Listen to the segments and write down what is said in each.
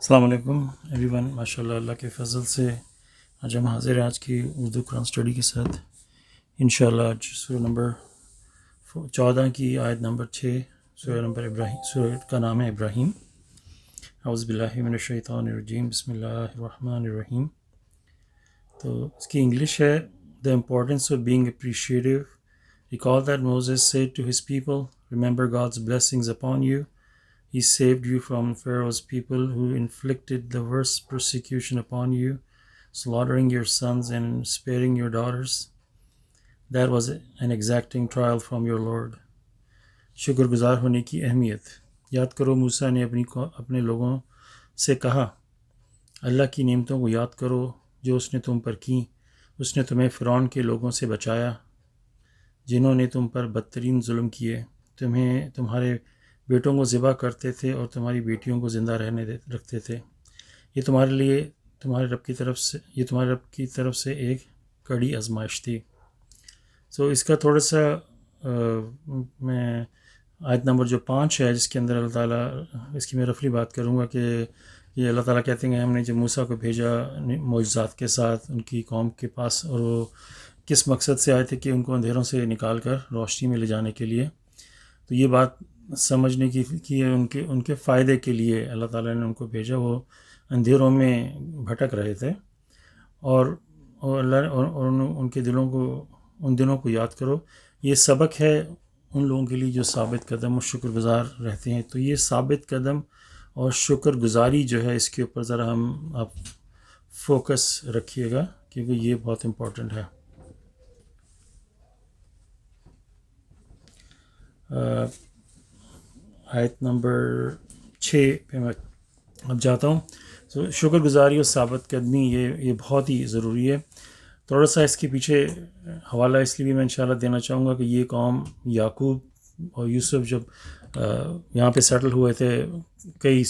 السلام علیکم every one, ماشاء اللہ اللہ کے فضل سے آج ہم حاضر ہیں آج کی اردو قرآن اسٹڈی کے ساتھ انشاءاللہ۔ آج سورہ نمبر 14 کی آیت نمبر 6، سورہ نمبر ابراہیم، سورہ کا نام ہے ابراہیم۔ اعوذ باللہ من الشیطان الرجیم، بسم اللہ الرحمن الرحیم۔ تو اس کی انگلش ہے The importance of being appreciative. Recall that Moses said to his people, remember God's blessings upon you. He saved you from Pharaoh's people who inflicted the worst persecution upon you, slaughtering your sons and sparing your daughters. That was an exacting trial from your Lord. شکر گزار ہونے کی اہمیت۔ یاد کرو موسیٰ نے اپنے لوگوں سے کہا، اللہ کی نعمتوں کو یاد کرو جو اس نے تم پر کیں۔ اس نے تمہیں فرعون کے لوگوں سے بچایا جنہوں نے تم پر بدترین ظلم کیے، تمہارے بیٹوں کو ذبح کرتے تھے اور تمہاری بیٹیوں کو زندہ رکھتے تھے۔ یہ تمہارے رب کی طرف سے ایک کڑی آزمائش تھی۔ اس کا تھوڑا سا میں آیت نمبر جو 5 ہے جس کے اندر اللہ تعالیٰ، اس کی میں رفلی بات کروں گا کہ یہ اللہ تعالیٰ کہتے ہیں کہ ہم نے جب موسیٰ کو بھیجا معجزات کے ساتھ ان کی قوم کے پاس، اور وہ کس مقصد سے آئے تھے کہ ان کو اندھیروں سے نکال کر روشنی میں لے جانے کے لیے۔ تو یہ بات سمجھنے کی ان کے فائدے کے لیے اللہ تعالیٰ نے ان کو بھیجا۔ وہ اندھیروں میں بھٹک رہے تھے، اور ان کے ان دنوں کو یاد کرو۔ یہ سبق ہے ان لوگوں کے لیے جو ثابت قدم اور شکر گزار رہتے ہیں۔ تو یہ ثابت قدم اور شکر گزاری جو ہے، اس کے اوپر ذرا آپ فوکس رکھیے گا کیونکہ یہ بہت امپورٹنٹ ہے۔ آیت نمبر 6 پہ میں اب جاتا ہوں۔ شکر گزاری اور ثابت قدمی یہ بہت ہی ضروری ہے۔ تھوڑا سا اس کے پیچھے حوالہ اس لیے بھی میں انشاءاللہ دینا چاہوں گا کہ یہ قوم یعقوب اور یوسف جب یہاں پہ سیٹل ہوئے تھے، کئی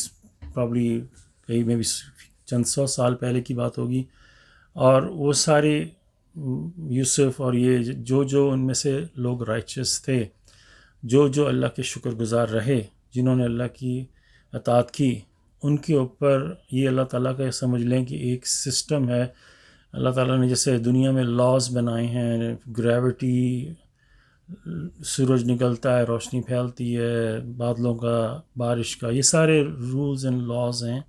میں بھی چند سو سال پہلے کی بات ہوگی، اور وہ سارے یوسف اور یہ جو ان میں سے لوگ رائچس تھے، جو اللہ کے شکر گزار رہے، جنہوں نے اللہ کی اطاعت کی، ان کے اوپر یہ اللہ تعالیٰ کا سمجھ لیں کہ ایک سسٹم ہے۔ اللہ تعالیٰ نے جیسے دنیا میں لاز بنائے ہیں، گریوٹی، سورج نکلتا ہے روشنی پھیلتی ہے، بادلوں کا، بارش کا، یہ سارے رولز اینڈ لاز ہیں۔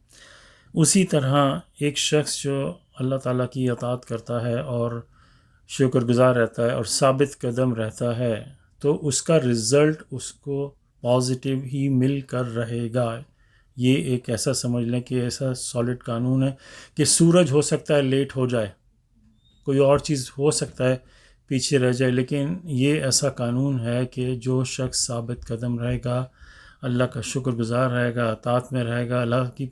اسی طرح ایک شخص جو اللہ تعالیٰ کی اطاعت کرتا ہے اور شکر گزار رہتا ہے اور ثابت قدم رہتا ہے، تو اس کا رزلٹ اس کو پازیٹیو ہی مل کر رہے گا۔ یہ ایک ایسا سمجھ لیں کہ ایسا سالڈ قانون ہے کہ سورج ہو سکتا ہے لیٹ ہو جائے، کوئی اور چیز ہو سکتا ہے پیچھے رہ جائے، لیکن یہ ایسا قانون ہے کہ جو شخص ثابت قدم رہے گا، اللہ کا شکر گزار رہے گا، اطاعت میں رہے گا، اللہ کی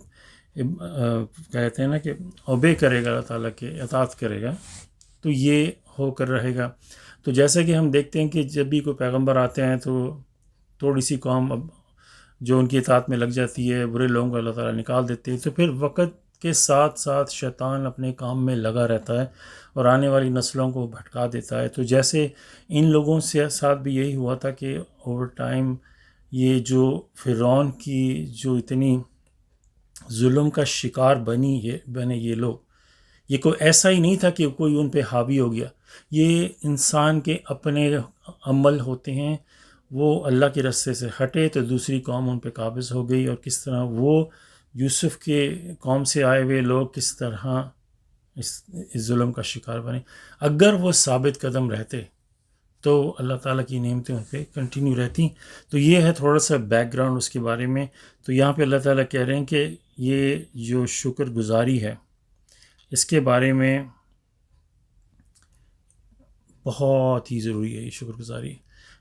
کہتے ہیں نا کہ اوبے کرے گا، اللہ تعالیٰ کے اطاعت کرے گا، تو یہ ہو کر رہے گا۔ تو جیسے کہ ہم دیکھتے ہیں کہ جب بھی کوئی پیغمبر آتے ہیں تو تھوڑی سی قوم جو ان کی اطاعت میں لگ جاتی ہے، برے لوگوں کو اللہ تعالیٰ نکال دیتے ہیں، تو پھر وقت کے ساتھ ساتھ شیطان اپنے کام میں لگا رہتا ہے اور آنے والی نسلوں کو بھٹکا دیتا ہے۔ تو جیسے ان لوگوں سے ساتھ بھی یہی ہوا تھا کہ اوور ٹائم یہ جو فرعون کی جو اتنی ظلم کا شکار بنے یہ لوگ، یہ کوئی ایسا ہی نہیں تھا کہ کوئی ان پہ حاوی ہو گیا، یہ انسان کے اپنے عمل ہوتے ہیں۔ وہ اللہ کے رستے سے ہٹے تو دوسری قوم ان پہ قابض ہو گئی، اور کس طرح وہ یوسف کے قوم سے آئے ہوئے لوگ کس طرح اس ظلم کا شکار بنے۔ اگر وہ ثابت قدم رہتے تو اللہ تعالیٰ کی نعمتیں ان پہ کنٹینیو رہتی۔ تو یہ ہے تھوڑا سا بیک گراؤنڈ اس کے بارے میں۔ تو یہاں پہ اللہ تعالیٰ کہہ رہے ہیں کہ یہ جو شکر گزاری ہے، اس کے بارے میں بہت ہی ضروری ہے یہ شکر گزاری۔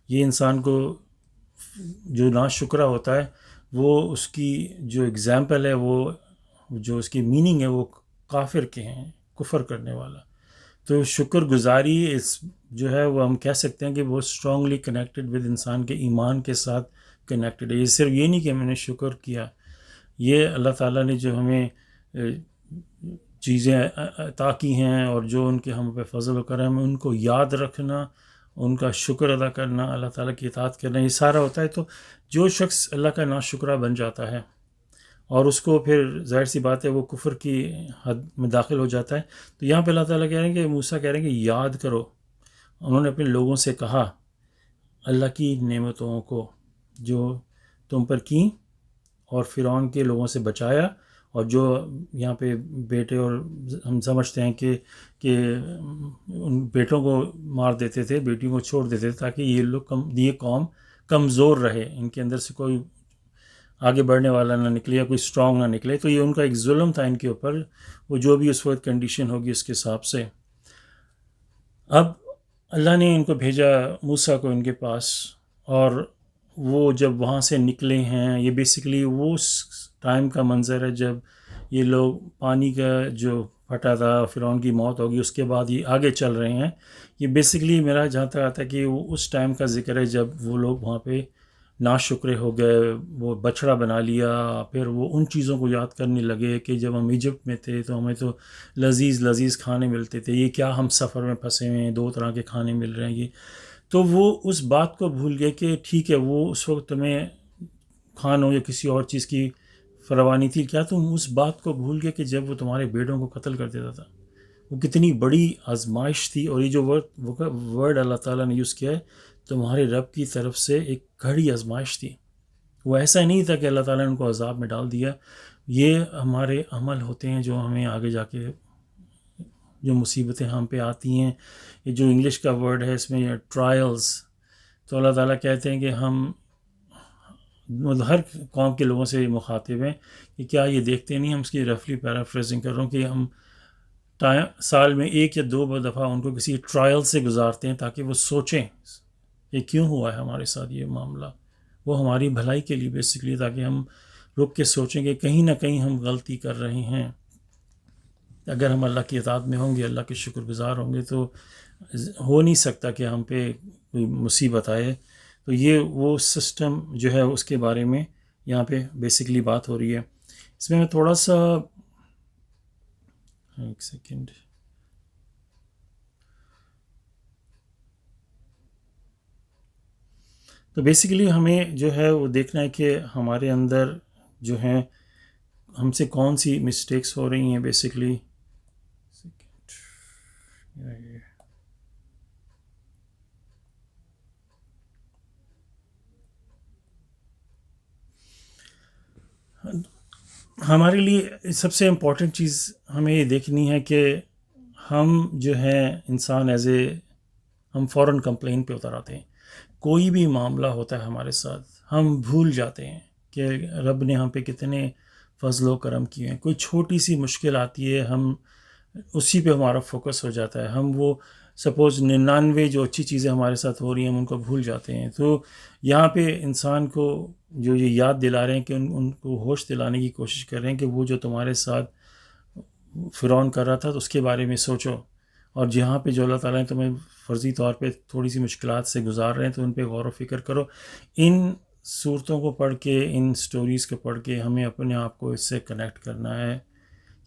یہ انسان کو جو ناشکرہ ہوتا ہے، وہ اس کی جو اگزامپل ہے، وہ جو اس کی میننگ ہے، وہ کافر کے ہیں، کفر کرنے والا۔ تو شکر گزاری جو ہے وہ ہم کہہ سکتے ہیں کہ وہ اسٹرانگلی کنیکٹڈ ود انسان کے ایمان کے ساتھ کنیکٹڈ ہے۔ یہ صرف یہ نہیں کہ میں نے شکر کیا، یہ اللہ تعالیٰ نے جو ہمیں چیزیں عطا کی ہیں اور جو ان کے ہم پہ فضل و کرم ہے، ان کو یاد رکھنا، ان کا شکر ادا کرنا، اللہ تعالیٰ کی اطاعت کرنا، یہ سارا ہوتا ہے۔ تو جو شخص اللہ کا ناشکرہ بن جاتا ہے اور اس کو پھر ظاہر سی بات ہے وہ کفر کی حد میں داخل ہو جاتا ہے. تو یہاں پہ اللہ تعالیٰ کہہ رہے ہیں کہ موسیٰ کہہ رہے ہیں کہ یاد کرو. انہوں نے اپنے لوگوں سے کہا اللہ کی نعمتوں کو جو تم پر کیں اور فرعون کے لوگوں سے بچایا، اور جو یہاں پہ بیٹے، اور ہم سمجھتے ہیں کہ ان بیٹوں کو مار دیتے تھے، بیٹیوں کو چھوڑ دیتے تھے تاکہ یہ قوم کمزور رہے، ان کے اندر سے کوئی آگے بڑھنے والا نہ نکلے یا کوئی اسٹرانگ نہ نکلے. تو یہ ان کا ایک ظلم تھا ان کے اوپر، وہ جو بھی اس وقت کنڈیشن ہوگی اس کے حساب سے. اب اللہ نے ان کو بھیجا موسیٰ کو ان کے پاس، اور وہ جب وہاں سے نکلے ہیں، یہ بیسیکلی وہ ٹائم کا منظر ہے جب یہ لوگ پانی کا جو پھٹا تھا، فرعون کی موت ہوگی، اس کے بعد یہ آگے چل رہے ہیں. یہ بیسیکلی میرا جہاں تک آتا ہے کہ وہ اس ٹائم کا ذکر ہے جب وہ لوگ وہاں پہ ناشکرے ہو گئے، وہ بچڑا بنا لیا، پھر وہ ان چیزوں کو یاد کرنے لگے کہ جب ہم ایجپٹ میں تھے تو ہمیں تو لذیذ لذیذ کھانے ملتے تھے، یہ کیا ہم سفر میں پھنسے ہوئے ہیں، 2 طرح کے کھانے مل رہے ہیں یہ. تو وہ اس بات کو بھول گئے کہ ٹھیک ہے، وہ اس وقت تمہیں کھانوں یا کسی اور چیز کی فروانی تھی، کیا تم اس بات کو بھول گئے کہ جب وہ تمہارے بیٹوں کو قتل کر دیتا تھا؟ وہ کتنی بڑی آزمائش تھی. اور یہ جو ورڈ اللہ تعالیٰ نے یوز کیا ہے، تمہارے رب کی طرف سے ایک کڑی آزمائش تھی. وہ ایسا نہیں تھا کہ اللہ تعالیٰ نے ان کو عذاب میں ڈال دیا. یہ ہمارے عمل ہوتے ہیں جو ہمیں آگے جا کے جو مصیبتیں ہم پہ آتی ہیں. یہ جو انگلش کا ورڈ ہے اس میں یہ ٹرائلز، تو اللہ تعالیٰ کہتے ہیں کہ ہم ہر قوم کے لوگوں سے مخاطب ہیں کہ کیا یہ دیکھتے نہیں، ہم اس کی رفلی پیرافریزنگ کر رہا ہوں، کہ ہم سال میں 1 یا 2 دفعہ ان کو کسی ٹرائل سے گزارتے ہیں تاکہ وہ سوچیں کہ کیوں ہوا ہے ہمارے ساتھ یہ معاملہ. وہ ہماری بھلائی کے لیے بیسکلی، تاکہ ہم رک کے سوچیں کہ کہیں نہ کہیں ہم غلطی کر رہے ہیں. اگر ہم اللہ کی اطاعت میں ہوں گے، اللہ کے شکر گزار ہوں گے، تو ہو نہیں سکتا کہ ہم پہ کوئی مصیبت آئے. تو یہ وہ سسٹم جو ہے اس کے بارے میں یہاں پہ بیسکلی بات ہو رہی ہے. اس میں تھوڑا سا ایک سیکنڈ، تو بیسیکلی ہمیں جو ہے وہ دیکھنا ہے کہ ہمارے اندر جو ہیں ہم سے کون سی مسٹیکس ہو رہی ہیں بیسیکلی. ہمارے لیے سب سے امپورٹنٹ چیز ہمیں یہ دیکھنی ہے کہ ہم جو ہیں انسان ہم فوراً کمپلین پہ اتر آتے ہیں. کوئی بھی معاملہ ہوتا ہے ہمارے ساتھ، ہم بھول جاتے ہیں کہ رب نے ہم پہ کتنے فضل و کرم کیے ہیں. کوئی چھوٹی سی مشکل آتی ہے، ہم اسی پہ ہمارا فوکس ہو جاتا ہے. ہم وہ سپوز 99 جو اچھی چیزیں ہمارے ساتھ ہو رہی ہیں ہم ان کو بھول جاتے ہیں. تو یہاں پہ انسان کو جو یہ یاد دلا رہے ہیں کہ ان کو ہوش دلانے کی کوشش کر رہے ہیں کہ وہ جو تمہارے ساتھ فرعون کر رہا تھا تو اس کے بارے میں سوچو، اور جہاں پہ جو اللہ تعالیٰ نے تمہیں فرضی طور پہ تھوڑی سی مشکلات سے گزار رہے ہیں تو ان پہ غور و فکر کرو. ان صورتوں کو پڑھ کے، ان سٹوریز کو پڑھ کے ہمیں اپنے آپ کو اس سے کنیکٹ کرنا ہے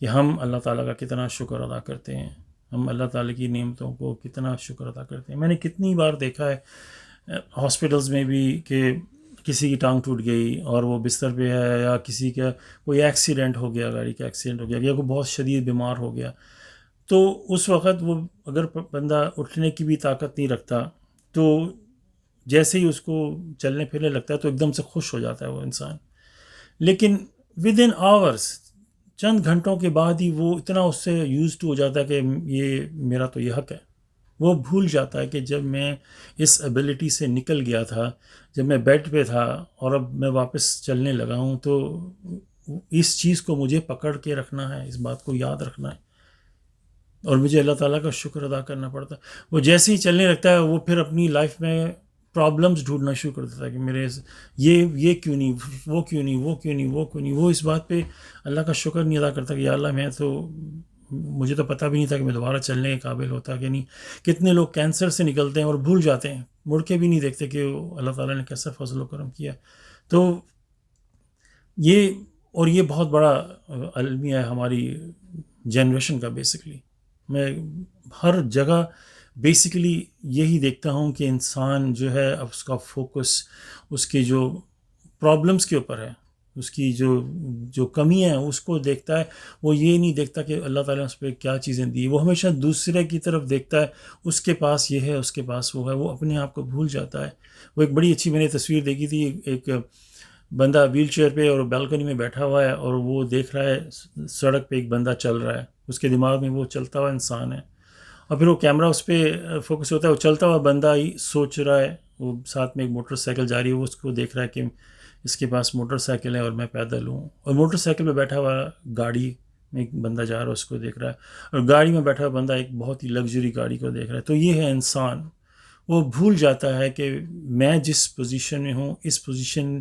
کہ ہم اللہ تعالیٰ کا کتنا شکر ادا کرتے ہیں، ہم اللہ تعالیٰ کی نعمتوں کو کتنا شکر ادا کرتے ہیں. میں نے کتنی بار دیکھا ہے ہاسپٹلز میں بھی کہ کسی کی ٹانگ ٹوٹ گئی اور وہ بستر پہ ہے، یا کسی کا کوئی ایکسیڈنٹ ہو گیا، گاڑی کا ایکسیڈنٹ ہو گیا، یا کوئی بہت شدید بیمار ہو گیا. تو اس وقت وہ اگر بندہ اٹھنے کی بھی طاقت نہیں رکھتا تو جیسے ہی اس کو چلنے پھرنے لگتا ہے تو ایک دم سے خوش ہو جاتا ہے وہ انسان. لیکن ود ان آورس، چند گھنٹوں کے بعد ہی وہ اتنا اس سے یوز ٹو ہو جاتا ہے کہ یہ میرا تو یہ حق ہے. وہ بھول جاتا ہے کہ جب میں اس ایبلٹی سے نکل گیا تھا، جب میں بیڈ پہ تھا اور اب میں واپس چلنے لگا ہوں، تو اس چیز کو مجھے پکڑ کے رکھنا ہے، اس بات کو یاد رکھنا ہے، اور مجھے اللہ تعالیٰ کا شکر ادا کرنا پڑتا ہے. وہ جیسے ہی چلنے لگتا ہے وہ پھر اپنی لائف میں پرابلمز ڈھونڈنا شروع کر دیتا ہے کہ میرے یہ کیوں نہیں، وہ کیوں نہیں، وہ کیوں نہیں، وہ کیوں نہیں. وہ اس بات پہ اللہ کا شکر نہیں ادا کرتا کہ یا اللہ مجھے تو پتہ بھی نہیں تھا کہ میں دوبارہ چلنے کے قابل ہوتا کہ نہیں. کتنے لوگ کینسر سے نکلتے ہیں اور بھول جاتے ہیں، مڑ کے بھی نہیں دیکھتے کہ اللہ تعالیٰ نے کیسا فضل و کرم کیا. تو یہ بہت بڑا المیہ ہے ہماری جنریشن کا. بیسکلی میں ہر جگہ بیسیکلی یہی دیکھتا ہوں کہ انسان جو ہے اب اس کا فوکس اس کے جو پرابلمس کے اوپر ہے، اس کی جو کمیاں ہیں اس کو دیکھتا ہے. وہ یہ نہیں دیکھتا کہ اللہ تعالیٰ نے اس پہ کیا چیزیں دی. وہ ہمیشہ دوسرے کی طرف دیکھتا ہے, اس کے پاس یہ ہے, اس کے پاس وہ ہے. وہ اپنے آپ کو بھول جاتا ہے. وہ ایک بڑی اچھی میں نے تصویر دیکھی تھی, ایک بندہ ویل چیئر پہ اور بالکنی میں بیٹھا ہوا ہے, اور وہ دیکھ رہا ہے سڑک پہ ایک بندہ چل رہا ہے. اس کے دماغ میں وہ چلتا ہوا انسان ہے, اور پھر وہ کیمرہ اس پہ فوکس ہوتا ہے. وہ چلتا ہوا بندہ ہی سوچ رہا ہے, وہ ساتھ میں ایک موٹر سائیکل جا رہی ہے, وہ اس کو دیکھ رہا ہے کہ اس کے پاس موٹر سائیکل ہے اور میں پیدل ہوں. اور موٹر سائیکل پہ بیٹھا ہوا گاڑی میں ایک بندہ جا رہا ہے, اس کو دیکھ رہا ہے. اور گاڑی میں بیٹھا ہوا بندہ ایک بہت ہی لگژری گاڑی کو دیکھ رہا ہے. تو یہ ہے انسان. وہ بھول جاتا ہے کہ میں جس پوزیشن میں ہوں, اس پوزیشن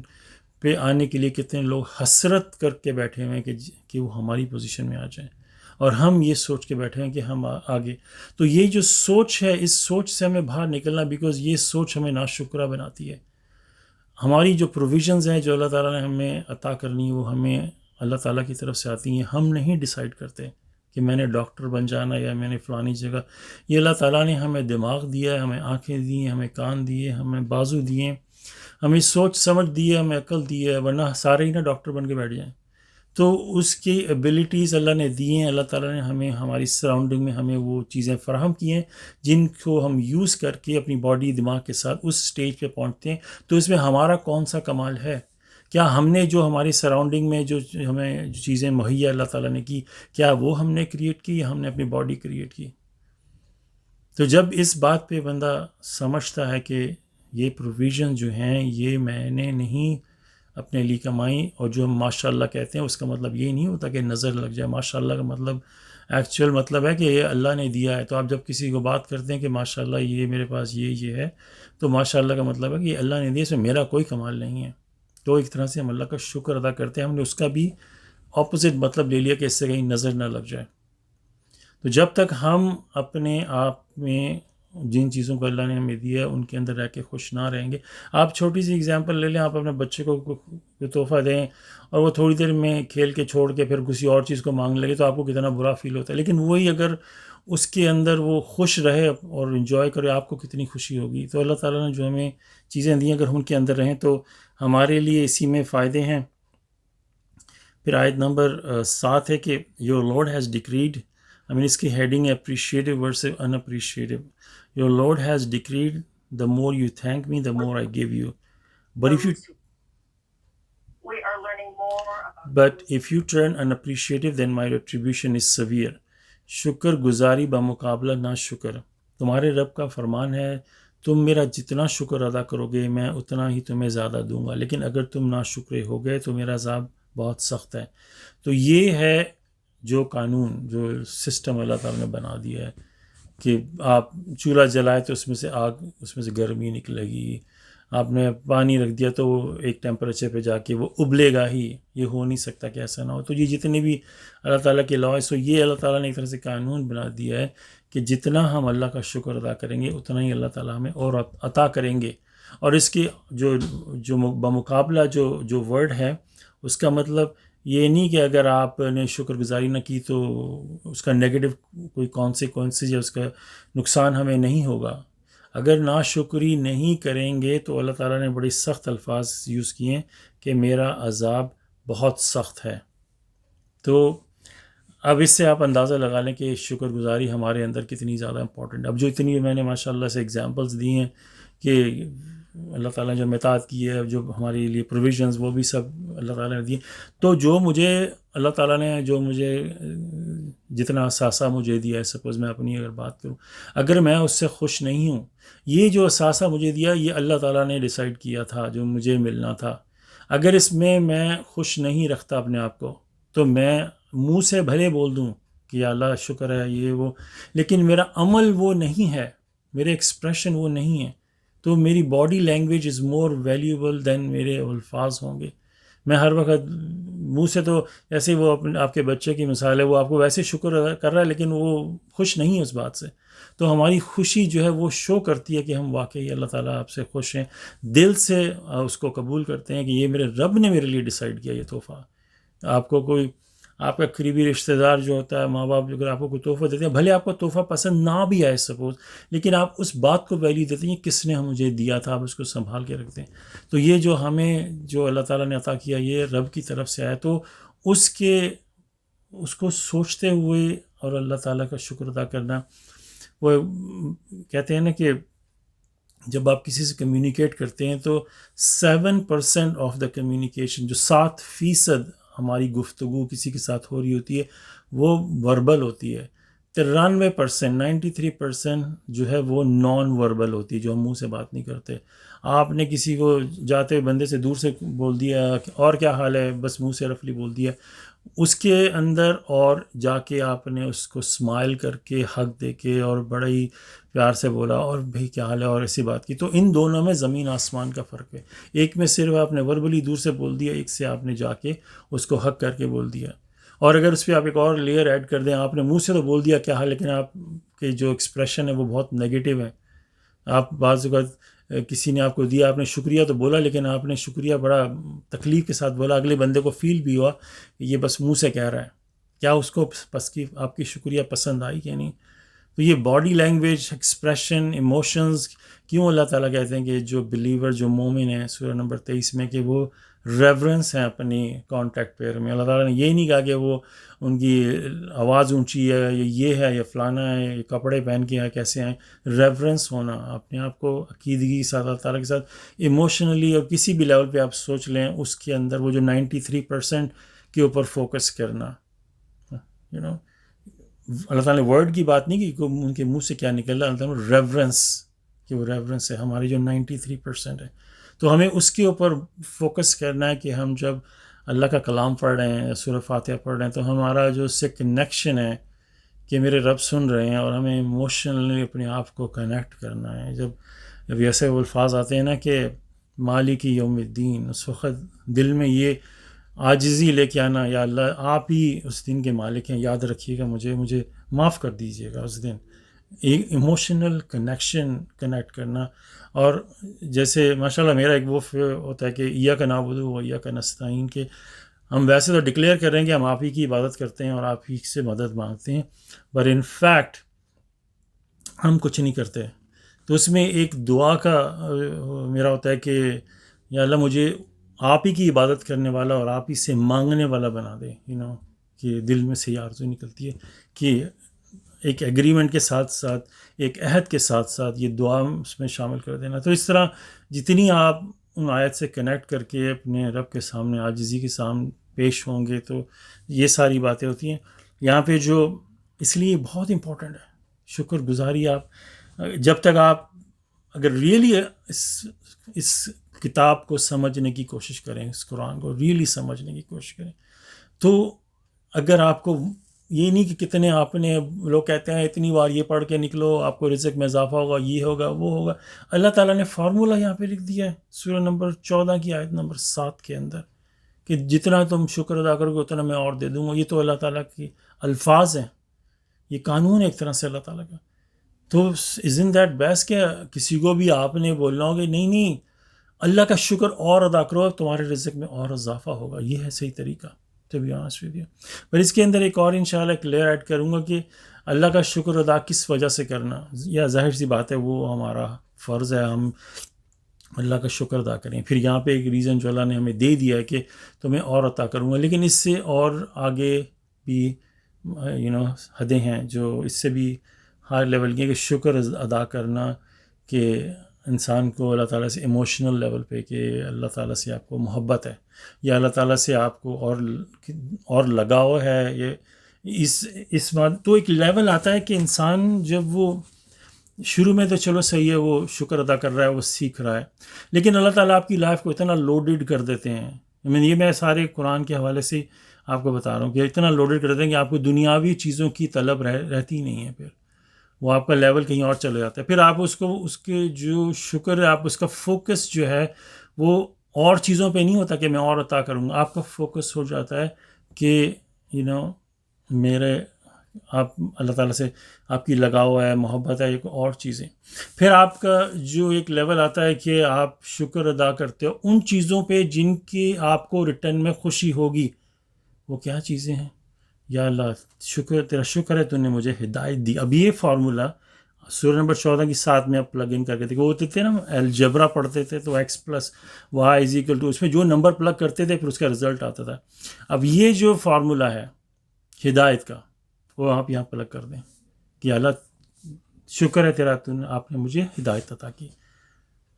پہ آنے کے لیے کتنے لوگ حسرت کر کے بیٹھے ہوئے ہیں کہ وہ ہماری پوزیشن میں آ جائیں, اور ہم یہ سوچ کے بیٹھے ہیں کہ ہم آگے. تو یہ جو سوچ ہے, اس سوچ سے ہمیں باہر نکلنا, بیکاز یہ سوچ ہمیں ناشکرہ بناتی ہے. ہماری جو پروویژنز ہیں جو اللہ تعالیٰ نے ہمیں عطا کرنی, وہ ہمیں اللہ تعالیٰ کی طرف سے آتی ہیں. ہم نہیں ڈیسائیڈ کرتے کہ میں نے ڈاکٹر بن جانا یا میں نے فلانی جگہ. یہ اللہ تعالیٰ نے ہمیں دماغ دیا ہے, ہمیں آنکھیں دی ہیں, ہمیں کان دیے, ہمیں بازو دیے, ہمیں سوچ سمجھ دی ہے, ہمیں عقل دی ہے. ورنہ سارے ہی نا ڈاکٹر بن کے بیٹھ جائیں. تو اس کی ایبلٹیز اللہ نے دی ہیں. اللہ تعالیٰ نے ہمیں ہماری سراؤنڈنگ میں ہمیں وہ چیزیں فراہم کی ہیں جن کو ہم یوز کر کے اپنی باڈی دماغ کے ساتھ اس سٹیج پہ پہنچتے ہیں. تو اس میں ہمارا کون سا کمال ہے؟ کیا ہم نے جو ہماری سراؤنڈنگ میں جو ہمیں جو چیزیں مہیا اللہ تعالیٰ نے کی, کیا وہ ہم نے کریٹ کی یا ہم نے اپنی باڈی کریٹ کی؟ تو جب اس بات پہ بندہ سمجھتا ہے کہ یہ پروویژن جو ہیں یہ میں نے نہیں اپنے لیے کمائی, اور جو ہم ماشاء اللہ کہتے ہیں اس کا مطلب یہ نہیں ہوتا کہ نظر لگ جائے. ماشاء اللہ کا مطلب ایکچوئل مطلب ہے کہ یہ اللہ نے دیا ہے. تو آپ جب کسی کو بات کرتے ہیں کہ ماشاء اللہ یہ میرے پاس یہ ہے, تو ماشاء اللہ کا مطلب ہے کہ یہ اللہ نے دیا, اس میں میرا کوئی کمال نہیں ہے. تو ایک طرح سے ہم اللہ کا شکر ادا کرتے ہیں. ہم نے اس کا بھی اپوزٹ مطلب لے لیا کہ اس سے کہیں نظر نہ لگ جائے. تو جب تک ہم اپنے آپ میں جن چیزوں کو اللہ نے ہمیں دیا ہے ان کے اندر رہ کے خوش نہ رہیں گے. آپ چھوٹی سی اگزامپل لے لیں, آپ اپنے بچے کو کوئی تحفہ دیں اور وہ تھوڑی دیر میں کھیل کے چھوڑ کے پھر کسی اور چیز کو مانگ لگے, تو آپ کو کتنا برا فیل ہوتا ہے. لیکن وہی اگر اس کے اندر وہ خوش رہے اور انجوائے کرے, آپ کو کتنی خوشی ہوگی. تو اللہ تعالیٰ نے جو ہمیں چیزیں دی ہیں اگر ہم ان کے اندر رہیں تو ہمارے لیے اسی میں فائدے ہیں. پھر آیت نمبر 7 ہے کہ یور لارڈ ہیز ڈکریڈ, اس کی ہیڈنگ ہے appreciative versus unappreciative. Your Lord has decreed, the more you thank me, the more I give you. But if you turn unappreciative, then my retribution is severe. شکر گزاری بمقابلہ نا شکر. تمہارے رب کا فرمان ہے تم میرا جتنا شکر ادا کرو گے میں اتنا ہی تمہیں زیادہ دوں گا, لیکن اگر تم نا شکرے ہو گئے تو میرا عذاب بہت سخت ہے. تو یہ ہے جو قانون, جو سسٹم اللہ تعالیٰ نے بنا دیا ہے کہ آپ چولہا جلائے تو اس میں سے آگ, اس میں سے گرمی نکلے گی. آپ نے پانی رکھ دیا تو وہ ایک ٹیمپریچر پہ جا کے وہ ابلے گا ہی. یہ ہو نہیں سکتا کہ ایسا نہ ہو. تو یہ جتنے بھی اللہ تعالیٰ کے لاء, سو یہ اللہ تعالیٰ نے ایک طرح سے قانون بنا دیا ہے کہ جتنا ہم اللہ کا شکر ادا کریں گے اتنا ہی اللہ تعالیٰ ہمیں اور عطا کریں گے. اور اس کی جو بمقابلہ جو ورڈ ہے اس کا مطلب یہ نہیں کہ اگر آپ نے شکر گزاری نہ کی تو اس کا نیگیٹو کوئی کانسیکوینسز یا اس کا نقصان ہمیں نہیں ہوگا. اگر ناشکری نہیں کریں گے تو اللہ تعالیٰ نے بڑی سخت الفاظ یوز کیے ہیں کہ میرا عذاب بہت سخت ہے. تو اب اس سے آپ اندازہ لگا لیں کہ شکر گزاری ہمارے اندر کتنی زیادہ امپورٹنٹ. اب جو اتنی میں نے ماشاء اللہ سے اگزامپلس دی ہیں کہ اللہ تعالیٰ نے جو اطاعت کی ہے, جو ہمارے لیے پروویژنز, وہ بھی سب اللہ تعالیٰ نے دی. تو جو مجھے اللہ تعالیٰ نے جو مجھے جتنا اثاثہ مجھے دیا ہے, سپوز میں اپنی اگر بات کروں, اگر میں اس سے خوش نہیں ہوں, یہ جو اثاثہ مجھے دیا یہ اللہ تعالیٰ نے ڈیسائیڈ کیا تھا جو مجھے ملنا تھا. اگر اس میں خوش نہیں رکھتا اپنے آپ کو تو میں منہ سے بھلے بول دوں کہ یا اللہ شکر ہے یہ وہ, لیکن میرا عمل وہ نہیں ہے, میرے ایکسپریشن وہ نہیں ہے, تو میری body language is more valuable than میرے الفاظ ہوں گے. میں ہر وقت منہ سے تو ایسے وہ آپ کے بچے کی مثال ہے, وہ آپ کو ویسے شکر ادا کر رہا ہے لیکن وہ خوش نہیں ہے اس بات سے. تو ہماری خوشی جو ہے وہ شو کرتی ہے کہ ہم واقعی اللہ تعالیٰ آپ سے خوش ہیں, دل سے اس کو قبول کرتے ہیں کہ یہ میرے رب نے میرے لیے ڈیسائیڈ کیا یہ تحفہ. آپ کو کوئی آپ کا قریبی رشتہ دار جو ہوتا ہے، ماں باپ جو اگر آپ کو کوئی تحفہ دیتے ہیں، بھلے آپ کو تحفہ پسند نہ بھی آئے سپوز، لیکن آپ اس بات کو ویلیو دیتے ہیں کس نے مجھے دیا تھا، آپ اس کو سنبھال کے رکھتے ہیں. تو یہ جو ہمیں جو اللہ تعالیٰ نے عطا کیا یہ رب کی طرف سے آیا، تو اس کو سوچتے ہوئے اور اللہ تعالیٰ کا شکر ادا کرنا. وہ کہتے ہیں نا کہ جب آپ کسی سے کمیونیکیٹ کرتے ہیں تو 7% آف دا کمیونیکیشن، جو 7% ہماری گفتگو کسی کے ساتھ ہو رہی ہوتی ہے وہ وربل ہوتی ہے. 93% جو ہے وہ نان وربل ہوتی ہے، جو ہم منہ سے بات نہیں کرتے. آپ نے کسی کو جاتے بندے سے دور سے بول دیا اور کیا حال ہے، بس منہ سے رفلی بول دیا، اس کے اندر اور جا کے آپ نے اس کو اسمائل کر کے حق دے کے اور بڑا ہی پیار سے بولا اور بھائی کیا حال ہے اور ایسی بات کی، تو ان دونوں میں زمین آسمان کا فرق ہے. ایک میں صرف آپ نے وربلی دور سے بول دیا، ایک سے آپ نے جا کے اس کو حق کر کے بول دیا. اور اگر اس پہ آپ ایک اور لیئر ایڈ کر دیں، آپ نے منہ سے تو بول دیا کیا حال، لیکن آپ کے جو ایکسپریشن ہے وہ بہت نگیٹو ہے. آپ بعض اوقات کسی نے آپ کو دیا، آپ نے شکریہ تو بولا لیکن آپ نے شکریہ بڑا تکلیف کے ساتھ بولا، اگلے بندے کو فیل بھی ہوا کہ یہ بس منہ سے کہہ رہا ہے. کیا اس کو بس کی آپ کی شکریہ پسند آئی کہ نہیں؟ تو یہ باڈی لینگویج، ایکسپریشن، ایموشنز، کیوں اللہ تعالیٰ کہتے ہیں کہ جو بلیور، جو مومن ہیں سورہ نمبر 23 میں، کہ وہ ریورنس ہیں اپنی کانٹیکٹ پیئر میں. اللہ تعالیٰ نے یہ نہیں کہا کہ وہ ان کی آواز اونچی ہے، یہ ہے، یا فلانا ہے، یہ کپڑے پہن کے ہیں، کیسے ہیں. ریورنس ہونا، اپنے آپ کو عقیدگی کے ساتھ اللہ تعالیٰ کے ساتھ ایموشنلی اور کسی بھی لیول پہ آپ سوچ لیں، اس کے اندر وہ جو 93% کے اوپر فوکس کرنا. اللہ تعالیٰ نے ورڈ کی بات نہیں کی کہ ان کے منہ سے کیا نکل رہا ہے، اللہ تعالیٰ نے ریورنس، کہ وہ ریورنس ہے ہماری جو 93% ہے. تو ہمیں اس کے اوپر فوکس کرنا ہے کہ ہم جب اللہ کا کلام پڑھ رہے ہیں، سورہ فاتحہ پڑھ رہے ہیں، تو ہمارا جو اس سے کنیکشن ہے کہ میرے رب سن رہے ہیں، اور ہمیں ایموشنلی اپنے آپ کو کنیکٹ کرنا ہے. جب ایسے الفاظ آتے ہیں نا کہ مالک یوم الدین، اس وقت دل میں یہ عاجزی لے کے آنا، یا اللہ آپ ہی اس دن کے مالک ہیں، یاد رکھیے گا مجھے معاف کر دیجیے گا اس دن. ایک ایموشنل کنیکٹ کرنا. اور جیسے ماشاءاللہ میرا ایک وہ ہوتا ہے کہ ایاک نعبد و ایاک نستعین، کہ ہم ویسے تو ڈکلیئر کر رہے ہیں کہ ہم آپ ہی کی عبادت کرتے ہیں اور آپ ہی سے مدد مانگتے ہیں، پر ان فیکٹ ہم کچھ نہیں کرتے. تو اس میں ایک دعا کا میرا ہوتا ہے کہ یا اللہ مجھے آپ ہی کی عبادت کرنے والا اور آپ ہی سے مانگنے والا بنا دے. کہ دل میں سے یہ آرزو نکلتی ہے کہ ایک ایگریمنٹ کے ساتھ ساتھ، ایک عہد کے ساتھ ساتھ یہ دعا اس میں شامل کر دینا. تو اس طرح جتنی آپ ان آیت سے کنیکٹ کر کے اپنے رب کے سامنے عاجزی کے سامنے پیش ہوں گے، تو یہ ساری باتیں ہوتی ہیں یہاں پہ، جو اس لیے بہت امپورٹنٹ ہے شکر گزاری. آپ جب تک آپ اگر ریئلی اس کتاب کو سمجھنے کی کوشش کریں، اس قرآن کو ریئلی سمجھنے کی کوشش کریں، تو اگر آپ کو یہ نہیں کہ کتنے آپ نے، لوگ کہتے ہیں اتنی بار یہ پڑھ کے نکلو آپ کو رزق میں اضافہ ہوگا، یہ ہوگا وہ ہوگا. اللہ تعالیٰ نے فارمولہ یہاں پہ لکھ دیا ہے سورہ نمبر 14 کی آیت نمبر 7 کے اندر، کہ جتنا تم شکر ادا کرو گے اتنا میں اور دے دوں گا. یہ تو اللہ تعالیٰ کی الفاظ ہیں، یہ قانون ہے ایک طرح سے اللہ تعالیٰ کا. تو isn't that best کہ کسی کو بھی آپ نے بولنا ہوگا نہیں اللہ کا شکر اور ادا کرو، تمہارے رزق میں اور اضافہ ہوگا. یہ ہے صحیح طریقہ to be honest with you. پر اس کے اندر ایک اور انشاءاللہ ایک لیئر ایڈ کروں گا کہ اللہ کا شکر ادا کس وجہ سے کرنا. یا ظاہر سی بات ہے وہ ہمارا فرض ہے، ہم اللہ کا شکر ادا کریں. پھر یہاں پہ ایک ریزن جو اللہ نے ہمیں دے دیا ہے کہ تمہیں اور عطا کروں گا، لیکن اس سے اور آگے بھی حدیں ہیں جو اس سے بھی ہائی لیول کی، کہ شکر ادا کرنا کہ انسان کو اللہ تعالیٰ سے ایموشنل لیول پہ، کہ اللہ تعالیٰ سے آپ کو محبت ہے، یا اللہ تعالیٰ سے آپ کو اور لگاؤ ہے. یہ اس بات تو ایک لیول آتا ہے کہ انسان جب وہ شروع میں تو چلو صحیح ہے، وہ شکر ادا کر رہا ہے، وہ سیکھ رہا ہے، لیکن اللہ تعالیٰ آپ کی لائف کو اتنا لوڈڈ کر دیتے ہیں. یہ میں سارے قرآن کے حوالے سے آپ کو بتا رہا ہوں کہ اتنا لوڈڈ کر دیتے ہیں کہ آپ کو دنیاوی چیزوں کی طلب رہتی نہیں ہے. پھر وہ آپ کا لیول کہیں اور چلے جاتا ہے. پھر آپ اس کے جو شکر ہے، آپ اس کا فوکس جو ہے وہ اور چیزوں پہ نہیں ہوتا کہ میں اور عطا کروں گا. آپ کا فوکس ہو جاتا ہے کہ آپ اللہ تعالیٰ سے آپ کی لگاؤ ہے، محبت ہے، ایک اور چیزیں. پھر آپ کا جو ایک لیول آتا ہے کہ آپ شکر ادا کرتے ہو ان چیزوں پہ جن کی آپ کو ریٹرن میں خوشی ہوگی. وہ کیا چیزیں ہیں؟ یا اللہ شکر، تیرا شکر ہے تو نے مجھے ہدایت دی. اب یہ فارمولا سورہ نمبر 14 کی 7 میں آپ پلگ ان کر کے دیکھیں. وہ ہوتے تھے نا الجبرا پڑھتے تھے تو x plus y is equal to, اس میں جو نمبر پلگ کرتے تھے پھر اس کا رزلٹ آتا تھا. اب یہ جو فارمولا ہے ہدایت کا وہ آپ یہاں پلگ کر دیں کہ اللہ شکر ہے تیرا، آپ نے مجھے ہدایت عطا کی.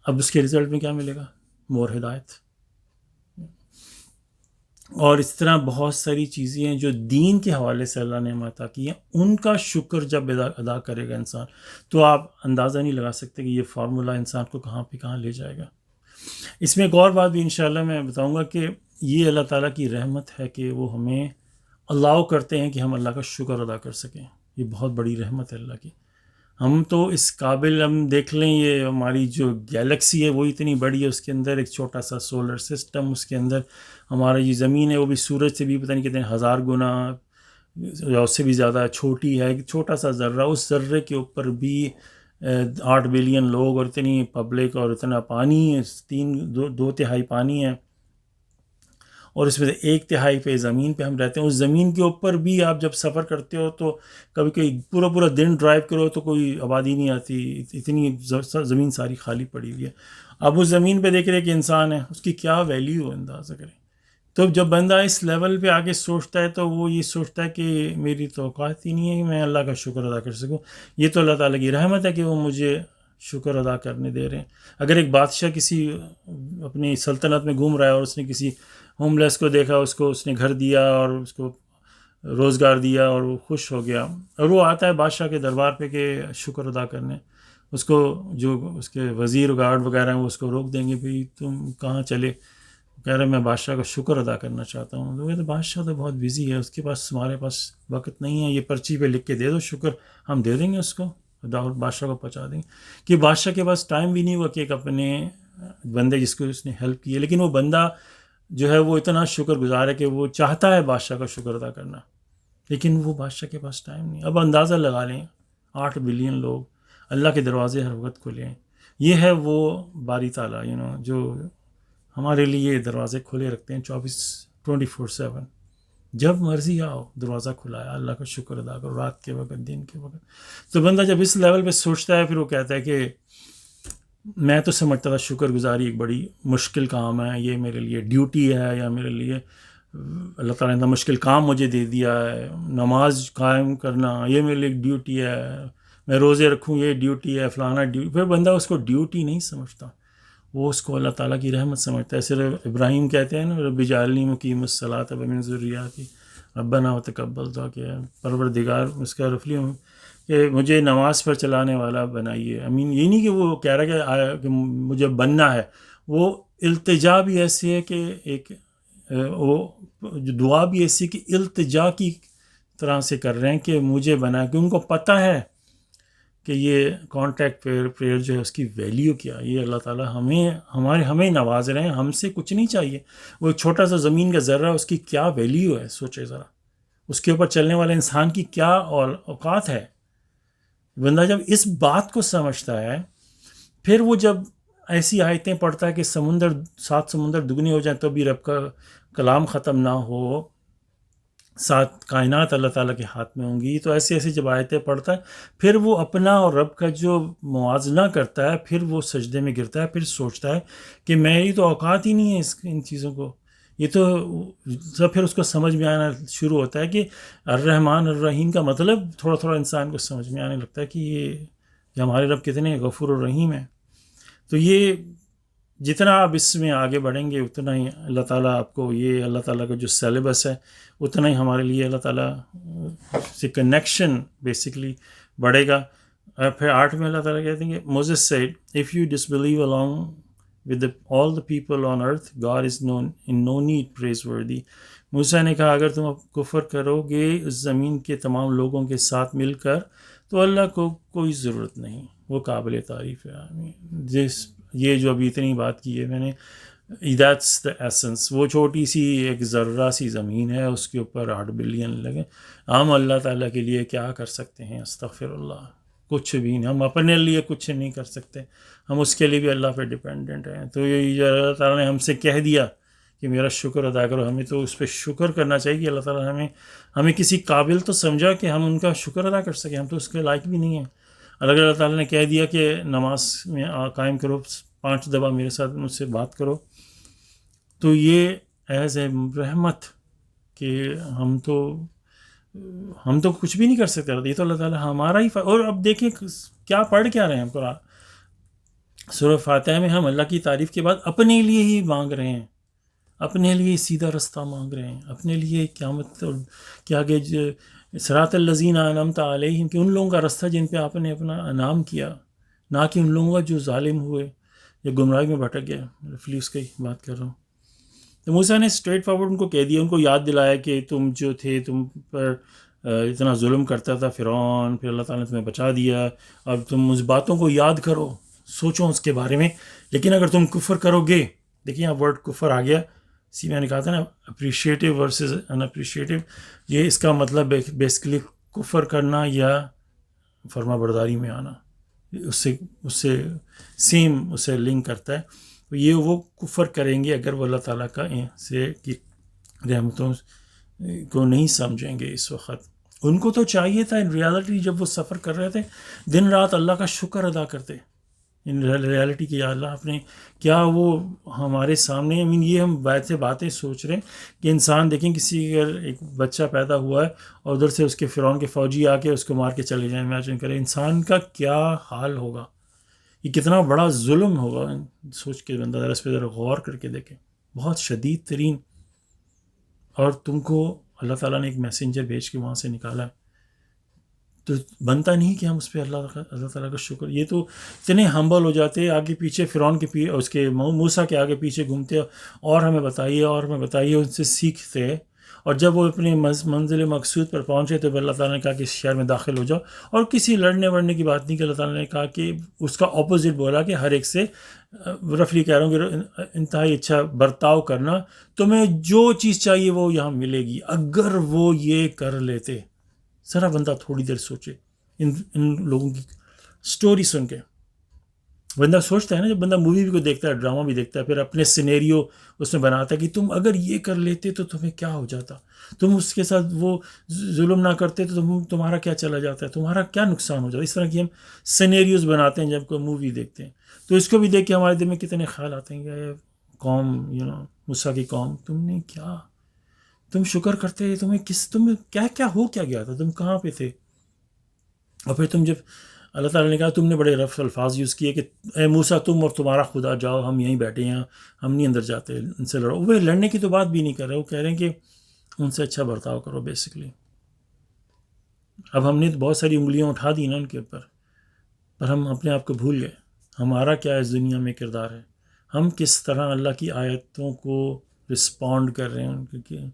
اب اس کے رزلٹ میں کیا ملے گا؟ مور ہدایت. اور اس طرح بہت ساری چیزیں ہیں جو دین کے حوالے سے اللہ نے ہمیں عطا کی ہیں، ان کا شکر جب ادا کرے گا انسان تو آپ اندازہ نہیں لگا سکتے کہ یہ فارمولا انسان کو کہاں پہ کہاں لے جائے گا. اس میں ایک اور بات بھی انشاءاللہ میں بتاؤں گا کہ یہ اللہ تعالیٰ کی رحمت ہے کہ وہ ہمیں الاؤ کرتے ہیں کہ ہم اللہ کا شکر ادا کر سکیں. یہ بہت بڑی رحمت ہے اللہ کی. ہم تو اس قابل، ہم دیکھ لیں یہ ہماری جو گیلیکسی ہے وہ اتنی بڑی ہے، اس کے اندر ایک چھوٹا سا سولر سسٹم، اس کے اندر ہمارا یہ زمین ہے وہ بھی سورج سے بھی پتہ نہیں کتنے ہزار گنا یا اس سے بھی زیادہ چھوٹی ہے. ایک چھوٹا سا ذرہ، اس ذرے کے اوپر بھی 8 بلین لوگ اور اتنی پبلک اور اتنا پانی، دو تہائی پانی ہے، اور اس میں سے 1/3 پہ زمین پہ ہم رہتے ہیں. اس زمین کے اوپر بھی آپ جب سفر کرتے ہو تو کبھی کبھی پورا دن ڈرائیو کرو تو کوئی آبادی نہیں آتی، اتنی زمین ساری خالی پڑی ہوئی ہے. اب اس زمین پہ دیکھ رہے کہ انسان ہے، اس کی کیا ویلیو اندازہ کریں. تو جب بندہ اس لیول پہ آگے سوچتا ہے تو وہ یہ سوچتا ہے کہ میری تو اوقات ہی نہیں ہے کہ میں اللہ کا شکر ادا کر سکوں. یہ تو اللہ تعالیٰ کی رحمت ہے کہ وہ مجھے شکر ادا کرنے دے رہے ہیں. اگر ایک بادشاہ کسی اپنی سلطنت میں گھوم رہا ہے اور اس نے کسی ہوم لیس کو دیکھا، اس نے گھر دیا اور اس کو روزگار دیا اور وہ خوش ہو گیا، اور وہ آتا ہے بادشاہ کے دربار پہ کہ شکر ادا کرنے، اس کو جو اس کے وزیر گارڈ وغیرہ ہیں وہ اس کو روک دیں گے، بھئی تم کہاں چلے؟ کہہ رہے میں بادشاہ کا شکر ادا کرنا چاہتا ہوں. تو بادشاہ تو بہت بزی ہے، اس کے پاس ہمارے پاس وقت نہیں ہے، یہ پرچی پہ لکھ کے دے دو شکر، ہم دے دیں گے اس کو، بادشاہ کو پہنچا دیں گے. کہ بادشاہ کے پاس ٹائم بھی نہیں ہوا کہ ایک اپنے بندے جس کو اس نے ہیلپ کی ہے، لیکن وہ بندہ جو ہے وہ اتنا شکر گزار ہے کہ وہ چاہتا ہے بادشاہ کا شکر ادا کرنا، لیکن وہ بادشاہ کے پاس ٹائم نہیں. اب اندازہ لگا لیں 8 بلین لوگ، اللہ کے دروازے ہر وقت کھلے ہیں. یہ ہے وہ باری تعالیٰ جو ہمارے لیے دروازے کھلے رکھتے ہیں 24/7. جب مرضی آؤ دروازہ کھلا ہے، اللہ کا شکر ادا کرو، رات کے وقت دن کے وقت. تو بندہ جب اس لیول پہ سوچتا ہے پھر وہ کہتا ہے کہ میں تو سمجھتا تھا شکر گزاری ایک بڑی مشکل کام ہے، یہ میرے لیے ڈیوٹی ہے، یا میرے لیے اللہ تعالیٰ نے مشکل کام مجھے دے دیا ہے، نماز قائم کرنا یہ میرے لیے ایک ڈیوٹی ہے، میں روزے رکھوں یہ ڈیوٹی ہے، فلانا ڈیوٹی. پھر بندہ اس کو ڈیوٹی نہیں سمجھتا، وہ اس کو اللہ تعالیٰ کی رحمت سمجھتا ہے. صرف ابراہیم کہتے ہیں نا رب اجعلنی مقیم الصلاۃ ومن ذریتی ربنا وتقبل دعا، کہ پروردگار اس کا رفلی کہ مجھے نماز پر چلانے والا بنائیے. یہ نہیں کہ وہ کہہ رہا کہ مجھے بننا ہے، وہ التجا بھی ایسی ہے کہ ایک وہ جو دعا بھی ایسی کہ التجا کی طرح سے کر رہے ہیں کہ مجھے بنا، کہ ان کو پتہ ہے کہ یہ کانٹیکٹ پریئر جو ہے اس کی ویلیو کیا. یہ اللہ تعالیٰ ہمیں نواز رہے ہیں، ہم سے کچھ نہیں چاہیے. وہ ایک چھوٹا سا زمین کا ذرہ، اس کی کیا ویلیو ہے سوچے ذرا، اس کے اوپر چلنے والے انسان کی کیا اوقات ہے. بندہ جب اس بات کو سمجھتا ہے، پھر وہ جب ایسی آیتیں پڑھتا ہے کہ 7 سمندر دگنی ہو جائیں تو بھی رب کا کلام ختم نہ ہو، 7 کائنات اللہ تعالیٰ کے ہاتھ میں ہوں گی، تو ایسے جب آیتیں پڑھتا ہے پھر وہ اپنا اور رب کا جو موازنہ کرتا ہے، پھر وہ سجدے میں گرتا ہے، پھر سوچتا ہے کہ میری تو اوقات ہی نہیں ہے ان چیزوں کو. یہ تو سب پھر اس کو سمجھ میں آنا شروع ہوتا ہے کہ الرحمن الرحیم کا مطلب تھوڑا انسان کو سمجھ میں آنے لگتا ہے کہ یہ ہمارے رب کتنے غفور الرحیم ہیں. تو یہ جتنا آپ اس میں آگے بڑھیں گے اتنا ہی اللہ تعالیٰ آپ کو، یہ اللہ تعالیٰ کا جو سیلیبس ہے اتنا ہی ہمارے لیے اللہ تعالیٰ سے کنیکشن بیسکلی بڑھے گا. پھر 8 میں اللہ تعالیٰ کہتے ہیں کہ Moses said if you disbelieve along with all the people on earth God is in no need praiseworthy. موسیٰ نے کہا اگر تم کفر کرو گے اس زمین کے تمام لوگوں کے ساتھ مل کر تو اللہ کو کوئی ضرورت نہیں، وہ قابل تعریف ہے. یہ جو ابھی اتنی بات کی ہے میں نے، that's the essence. وہ چھوٹی سی ایک ذرہ سی زمین ہے، اس کے اوپر 8 بلین لگے. ہم اللہ تعالیٰ کے لیے کیا کر سکتے ہیں؟ استغفر اللہ، کچھ بھی نہیں. ہم اپنے لیے کچھ نہیں کر سکتے، ہم اس کے لیے بھی اللہ پہ ڈیپینڈنٹ ہیں. تو یہ اللہ تعالیٰ نے ہم سے کہہ دیا کہ میرا شکر ادا کرو. ہمیں تو اس پہ شکر کرنا چاہیے کہ اللہ تعالیٰ نے ہمیں کسی قابل تو سمجھا کہ ہم ان کا شکر ادا کر سکیں. ہم تو اس کے لائق بھی نہیں ہیں. اگر اللہ تعالیٰ نے کہہ دیا کہ نماز میں قائم کرو 5 دفعہ میرے ساتھ مجھ سے بات کرو، تو یہ ایز اے رحمت کہ ہم تو کچھ بھی نہیں کر سکتے. یہ تو اللہ تعالیٰ ہمارا ہی اور اب دیکھیں کیا پڑھ کیا رہے ہیں ہم قرآن سورہ فاتحہ میں. ہم اللہ کی تعریف کے بعد اپنے لیے ہی مانگ رہے ہیں، اپنے لیے سیدھا رستہ مانگ رہے ہیں، اپنے لیے قیامت کیا کہ صراط الذین انعمت علیہم، کہ ان لوگوں کا رستہ جن پہ آپ نے اپنا انعام کیا، نہ کہ ان لوگوں کا جو ظالم ہوئے یا گمراہی میں بھٹک گئے. رفلی اس کی بات کر رہا ہوں. تو موسیٰ نے اسٹریٹ فارورڈ ان کو کہہ دیا، ان کو یاد دلایا کہ تم جو تھے تم پر اتنا ظلم کرتا تھا فرعون، پھر اللہ تعالیٰ نے تمہیں بچا دیا. اب تم اس باتوں کو یاد کرو، سوچو اس کے بارے میں. لیکن اگر تم کفر کرو گے، دیکھیں یہاں ورڈ کفر آ گیا. میں نے کہا تھا نا اپریشیٹو ورسز ان اپریشیٹو، یہ اس کا مطلب بیسکلی کفر کرنا یا فرما برداری میں آنا، اس سے سیم اسے لنک کرتا ہے. یہ وہ کفر کریں گے اگر وہ اللہ تعالیٰ کا سے کی رحمتوں کو نہیں سمجھیں گے. اس وقت ان کو تو چاہیے تھا ان ریالٹی جب وہ سفر کر رہے تھے دن رات اللہ کا شکر ادا کرتے ان ریالٹی کہ یا اللہ آپ نے کیا وہ ہمارے سامنے. یہ ہم ویسے باتیں سوچ رہے ہیں کہ انسان دیکھیں کسی اگر ایک بچہ پیدا ہوا ہے اور ادھر سے اس کے فرعون کے فوجی آ کے اس کو مار کے چلے جائیں، امیجن کریں انسان کا کیا حال ہوگا. یہ کتنا بڑا ظلم ہوگا. سوچ کے بندہ ذرا اس پہ ذرا غور کر کے دیکھیں، بہت شدید ترین. اور تم کو اللہ تعالیٰ نے ایک میسنجر بھیج کے وہاں سے نکالا ہے، تو بنتا نہیں کہ ہم اس پہ اللہ تعالیٰ کا شکر. یہ تو اتنے ہمبل ہو جاتے آگے پیچھے فرعون کے اس کے موسیٰ کے آگے پیچھے گھومتے اور ہمیں بتائیے ان سے سیکھتے. اور جب وہ اپنے منزل مقصود پر پہنچے تو اللہ تعالیٰ نے کہا کہ اس شہر میں داخل ہو جاؤ. اور کسی لڑنے وڑنے کی بات نہیں کہ اللہ تعالیٰ نے کہا کہ اس کا اپوزٹ بولا کہ ہر ایک سے رفلی کہہ رہا ہوں کہ انتہائی اچھا برتاؤ کرنا، تمہیں جو چیز چاہیے وہ یہاں ملے گی اگر وہ یہ کر لیتے. ذرا بندہ تھوڑی دیر سوچے ان لوگوں کی سٹوری سن کے. بندہ سوچتا ہے نا، جب بندہ مووی بھی کو دیکھتا ہے ڈرامہ بھی دیکھتا ہے پھر اپنے سینیریو اس میں بناتا ہے کہ تم اگر یہ کر لیتے تو تمہیں کیا ہو جاتا، تم اس کے ساتھ وہ ظلم نہ کرتے تو تمہارا کیا چلا جاتا ہے، تمہارا کیا نقصان ہو جاتا. اس طرح کی ہم سینیریوز بناتے ہیں جب کوئی مووی دیکھتے ہیں. تو اس کو بھی دیکھ کے ہمارے دل میں کتنے خیال آتے ہیں کہ قوم موسیٰ کی قوم تم شکر کرتے، تمہیں کیا ہو کیا گیا تھا، تم کہاں پہ تھے. اور پھر تم جب اللہ تعالیٰ نے کہا تم نے بڑے رف الفاظ یوز کیے کہ اے موسیٰ تم اور تمہارا خدا جاؤ، ہم یہیں بیٹھے ہیں، ہم نہیں اندر جاتے، ان سے لڑو. وہ لڑنے کی تو بات بھی نہیں کر رہے، وہ کہہ رہے ہیں کہ ان سے اچھا برتاؤ کرو بیسکلی. اب ہم نے بہت ساری انگلیاں اٹھا دی نا ان کے اوپر، پر ہم اپنے آپ کو بھول گئے ہمارا کیا اس دنیا میں کردار ہے، ہم کس طرح اللہ کی آیتوں کو رسپونڈ کر رہے ہیں.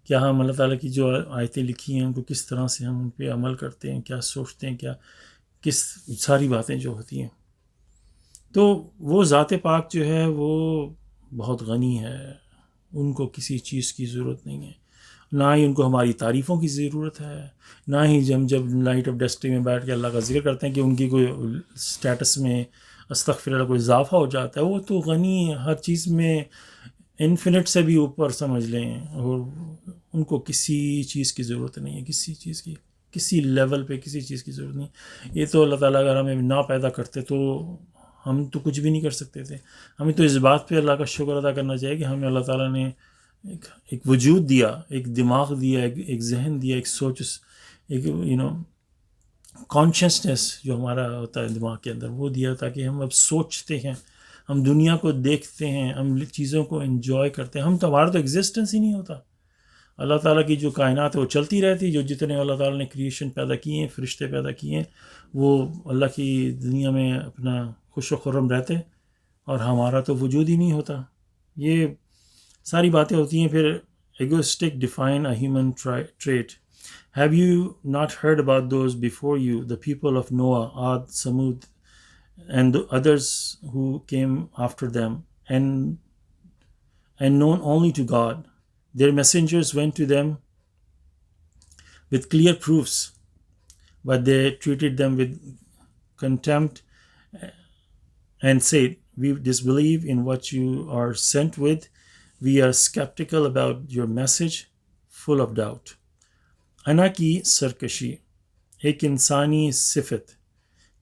کیا ہم اللہ تعالیٰ کی جو آیتیں لکھی ہیں ان کو کس طرح سے ہم ان پہ عمل کرتے ہیں، کیا سوچتے ہیں، کس ساری باتیں جو ہوتی ہیں. تو وہ ذات پاک جو ہے وہ بہت غنی ہے، ان کو کسی چیز کی ضرورت نہیں ہے، نہ ہی ان کو ہماری تعریفوں کی ضرورت ہے، نہ ہی جب نائٹ آف ڈسٹی میں بیٹھ کے اللہ کا ذکر کرتے ہیں کہ ان کی کوئی سٹیٹس میں استغفر اللہ کوئی اضافہ ہو جاتا ہے. وہ تو غنی ہے ہر چیز میں، انفینٹ سے بھی اوپر سمجھ لیں، اور ان کو کسی چیز کی ضرورت نہیں ہے، کسی چیز کی کسی لیول پہ کسی چیز کی ضرورت نہیں. یہ تو اللہ تعالیٰ اگر ہمیں نہ پیدا کرتے تو ہم تو کچھ بھی نہیں کر سکتے تھے. ہمیں تو اس بات پہ اللہ کا شکر ادا کرنا چاہیے کہ ہمیں اللہ تعالیٰ نے ایک وجود دیا، ایک دماغ دیا، ایک ذہن دیا، ایک سوچ، ایک کانشیسنیس جو ہمارا ہوتا ہے دماغ کے اندر وہ دیا تاکہ ہم اب سوچتے ہیں، ہم دنیا کو دیکھتے ہیں، ہم چیزوں کو انجوائے کرتے ہیں. ہم تو ہمارا تو ایگزسٹنس ہی نہیں ہوتا. اللہ تعالیٰ کی جو کائنات ہے وہ چلتی رہتی، جو جتنے اللہ تعالیٰ نے کریشن پیدا کیے ہیں، فرشتے پیدا کیے ہیں، وہ اللہ کی دنیا میں اپنا خوش و خرم رہتے، اور ہمارا تو وجود ہی نہیں ہوتا. یہ ساری باتیں ہوتی ہیں. پھر egoistic define a human trait. Have you not heard about those before you, the people of Noah, Aad, Thamud and the others who came after them, and known only to God. Their messengers went to them with clear proofs, but they treated them with contempt and said, we disbelieve in what you are sent with. We are sceptical about your message, full of doubt. انا کی سرکشی ایک انسانی صفت،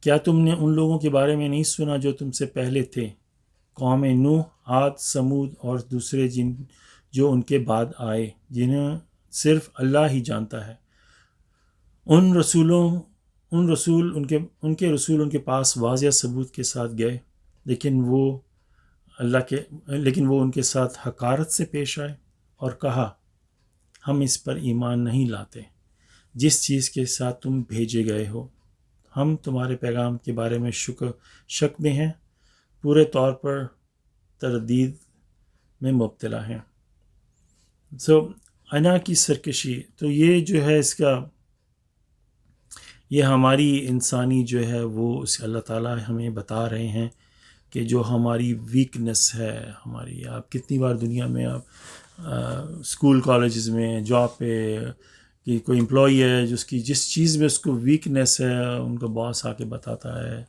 کیا تم نے ان لوگوں کے بارے میں نہیں سنا جو تم سے پہلے تھے، قوم نوح، عاد، سمود اور دوسرے جو ان کے بعد آئے، جنہیں صرف اللہ ہی جانتا ہے۔ ان رسول ان کے رسول ان کے پاس واضح ثبوت کے ساتھ گئے، لیکن وہ ان کے ساتھ حقارت سے پیش آئے اور کہا ہم اس پر ایمان نہیں لاتے جس چیز کے ساتھ تم بھیجے گئے ہو، ہم تمہارے پیغام کے بارے میں شک میں ہیں، پورے طور پر تردید میں مبتلا ہیں۔ انا کی سرکشی، تو یہ جو ہے اس کا، یہ ہماری انسانی جو ہے وہ اس اللہ تعالیٰ ہمیں بتا رہے ہیں کہ جو ہماری ویکنس ہے ہماری، آپ کتنی بار دنیا میں آپ اسکول کالجز میں جاب پہ کہ کوئی امپلائی ہے جس چیز میں اس کو ویکنیس ہے، ان کا باس آ کے بتاتا ہے،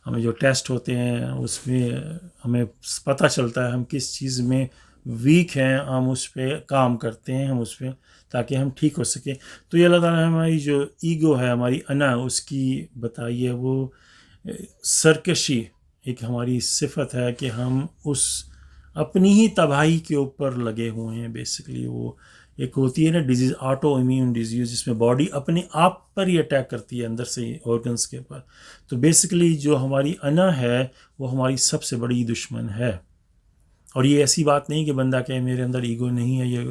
ہمیں جو ٹیسٹ ہوتے ہیں اس میں ہمیں پتہ چلتا ہے ہم کس چیز میں ویک ہیں، ہم اس پہ کام کرتے ہیں، ہم اس پہ تاکہ ہم ٹھیک ہو سکیں۔ تو یہ اللہ تعالیٰ ہماری جو ایگو ہے، ہماری انا، اس کی بتائیے وہ سرکشی ایک ہماری صفت ہے کہ ہم اس اپنی ہی تباہی کے اوپر لگے ہوئے ہیں۔ بیسیکلی وہ ایک ہوتی ہے نا ڈیزیز، آٹو امیون ڈیزیز، جس میں باڈی اپنے آپ پر ہی اٹیک کرتی ہے اندر سے آرگنس کے اوپر۔ تو بیسیکلی جو ہماری انا ہے وہ ہماری سب سے بڑی دشمن ہے۔ اور یہ ایسی بات نہیں کہ بندہ کہے میرے اندر ایگو نہیں ہے، یہ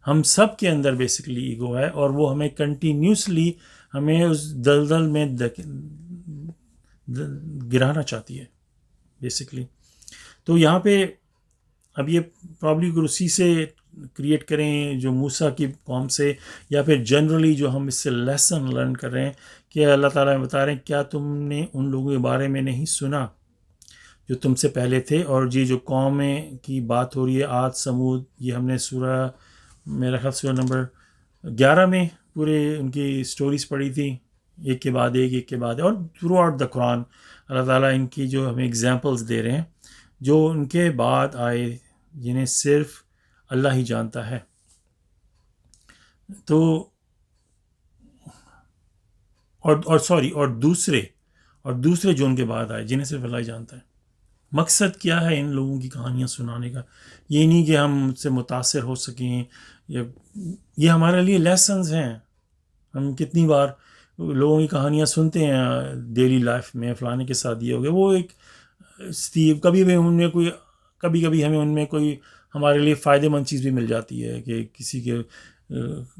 ہم سب کے اندر بیسیکلی ایگو ہے، اور وہ ہمیں کنٹینیوسلی ہمیں اس دلدل میں گرانا چاہتی ہے بیسیکلی۔ تو یہاں پہ اب یہ پرابلی اسی سے کریٹ کریں جو موسیٰ کی قوم سے، یا پھر جنرلی جو ہم اس سے لیسن لرن کر رہے ہیں کہ اللہ تعالیٰ بتا رہے ہیں کیا تم نے ان لوگوں کے بارے میں نہیں سنا جو تم سے پہلے تھے۔ اور یہ جو قومیں کی بات ہو رہی ہے، عاد، سمود، یہ ہم نے سورہ میرا خیال سورہ نمبر 11 میں پورے ان کی سٹوریز پڑھی تھی، ایک کے بعد ایک کے بعد، اور تھرو آؤٹ دا قرآن اللہ تعالیٰ ان کی جو ہمیں اگزامپلز دے رہے ہیں جو ان کے بعد آئے، جنہیں صرف اللہ ہی جانتا ہے۔ تو اور دوسرے جو ان کے بعد آئے جنہیں صرف اللہ ہی جانتا ہے۔ مقصد کیا ہے ان لوگوں کی کہانیاں سنانے کا؟ یہ نہیں کہ ہم ان سے متاثر ہو سکیں، یہ ہمارے لیے لیسنز ہیں۔ ہم کتنی بار لوگوں کی کہانیاں سنتے ہیں ڈیلی لائف میں، فلانے کے ساتھ یہ ہو گیا، وہ ایک کبھی کبھی ہمیں ان میں کوئی ہمارے لیے فائدہ مند چیز بھی مل جاتی ہے کہ کسی کے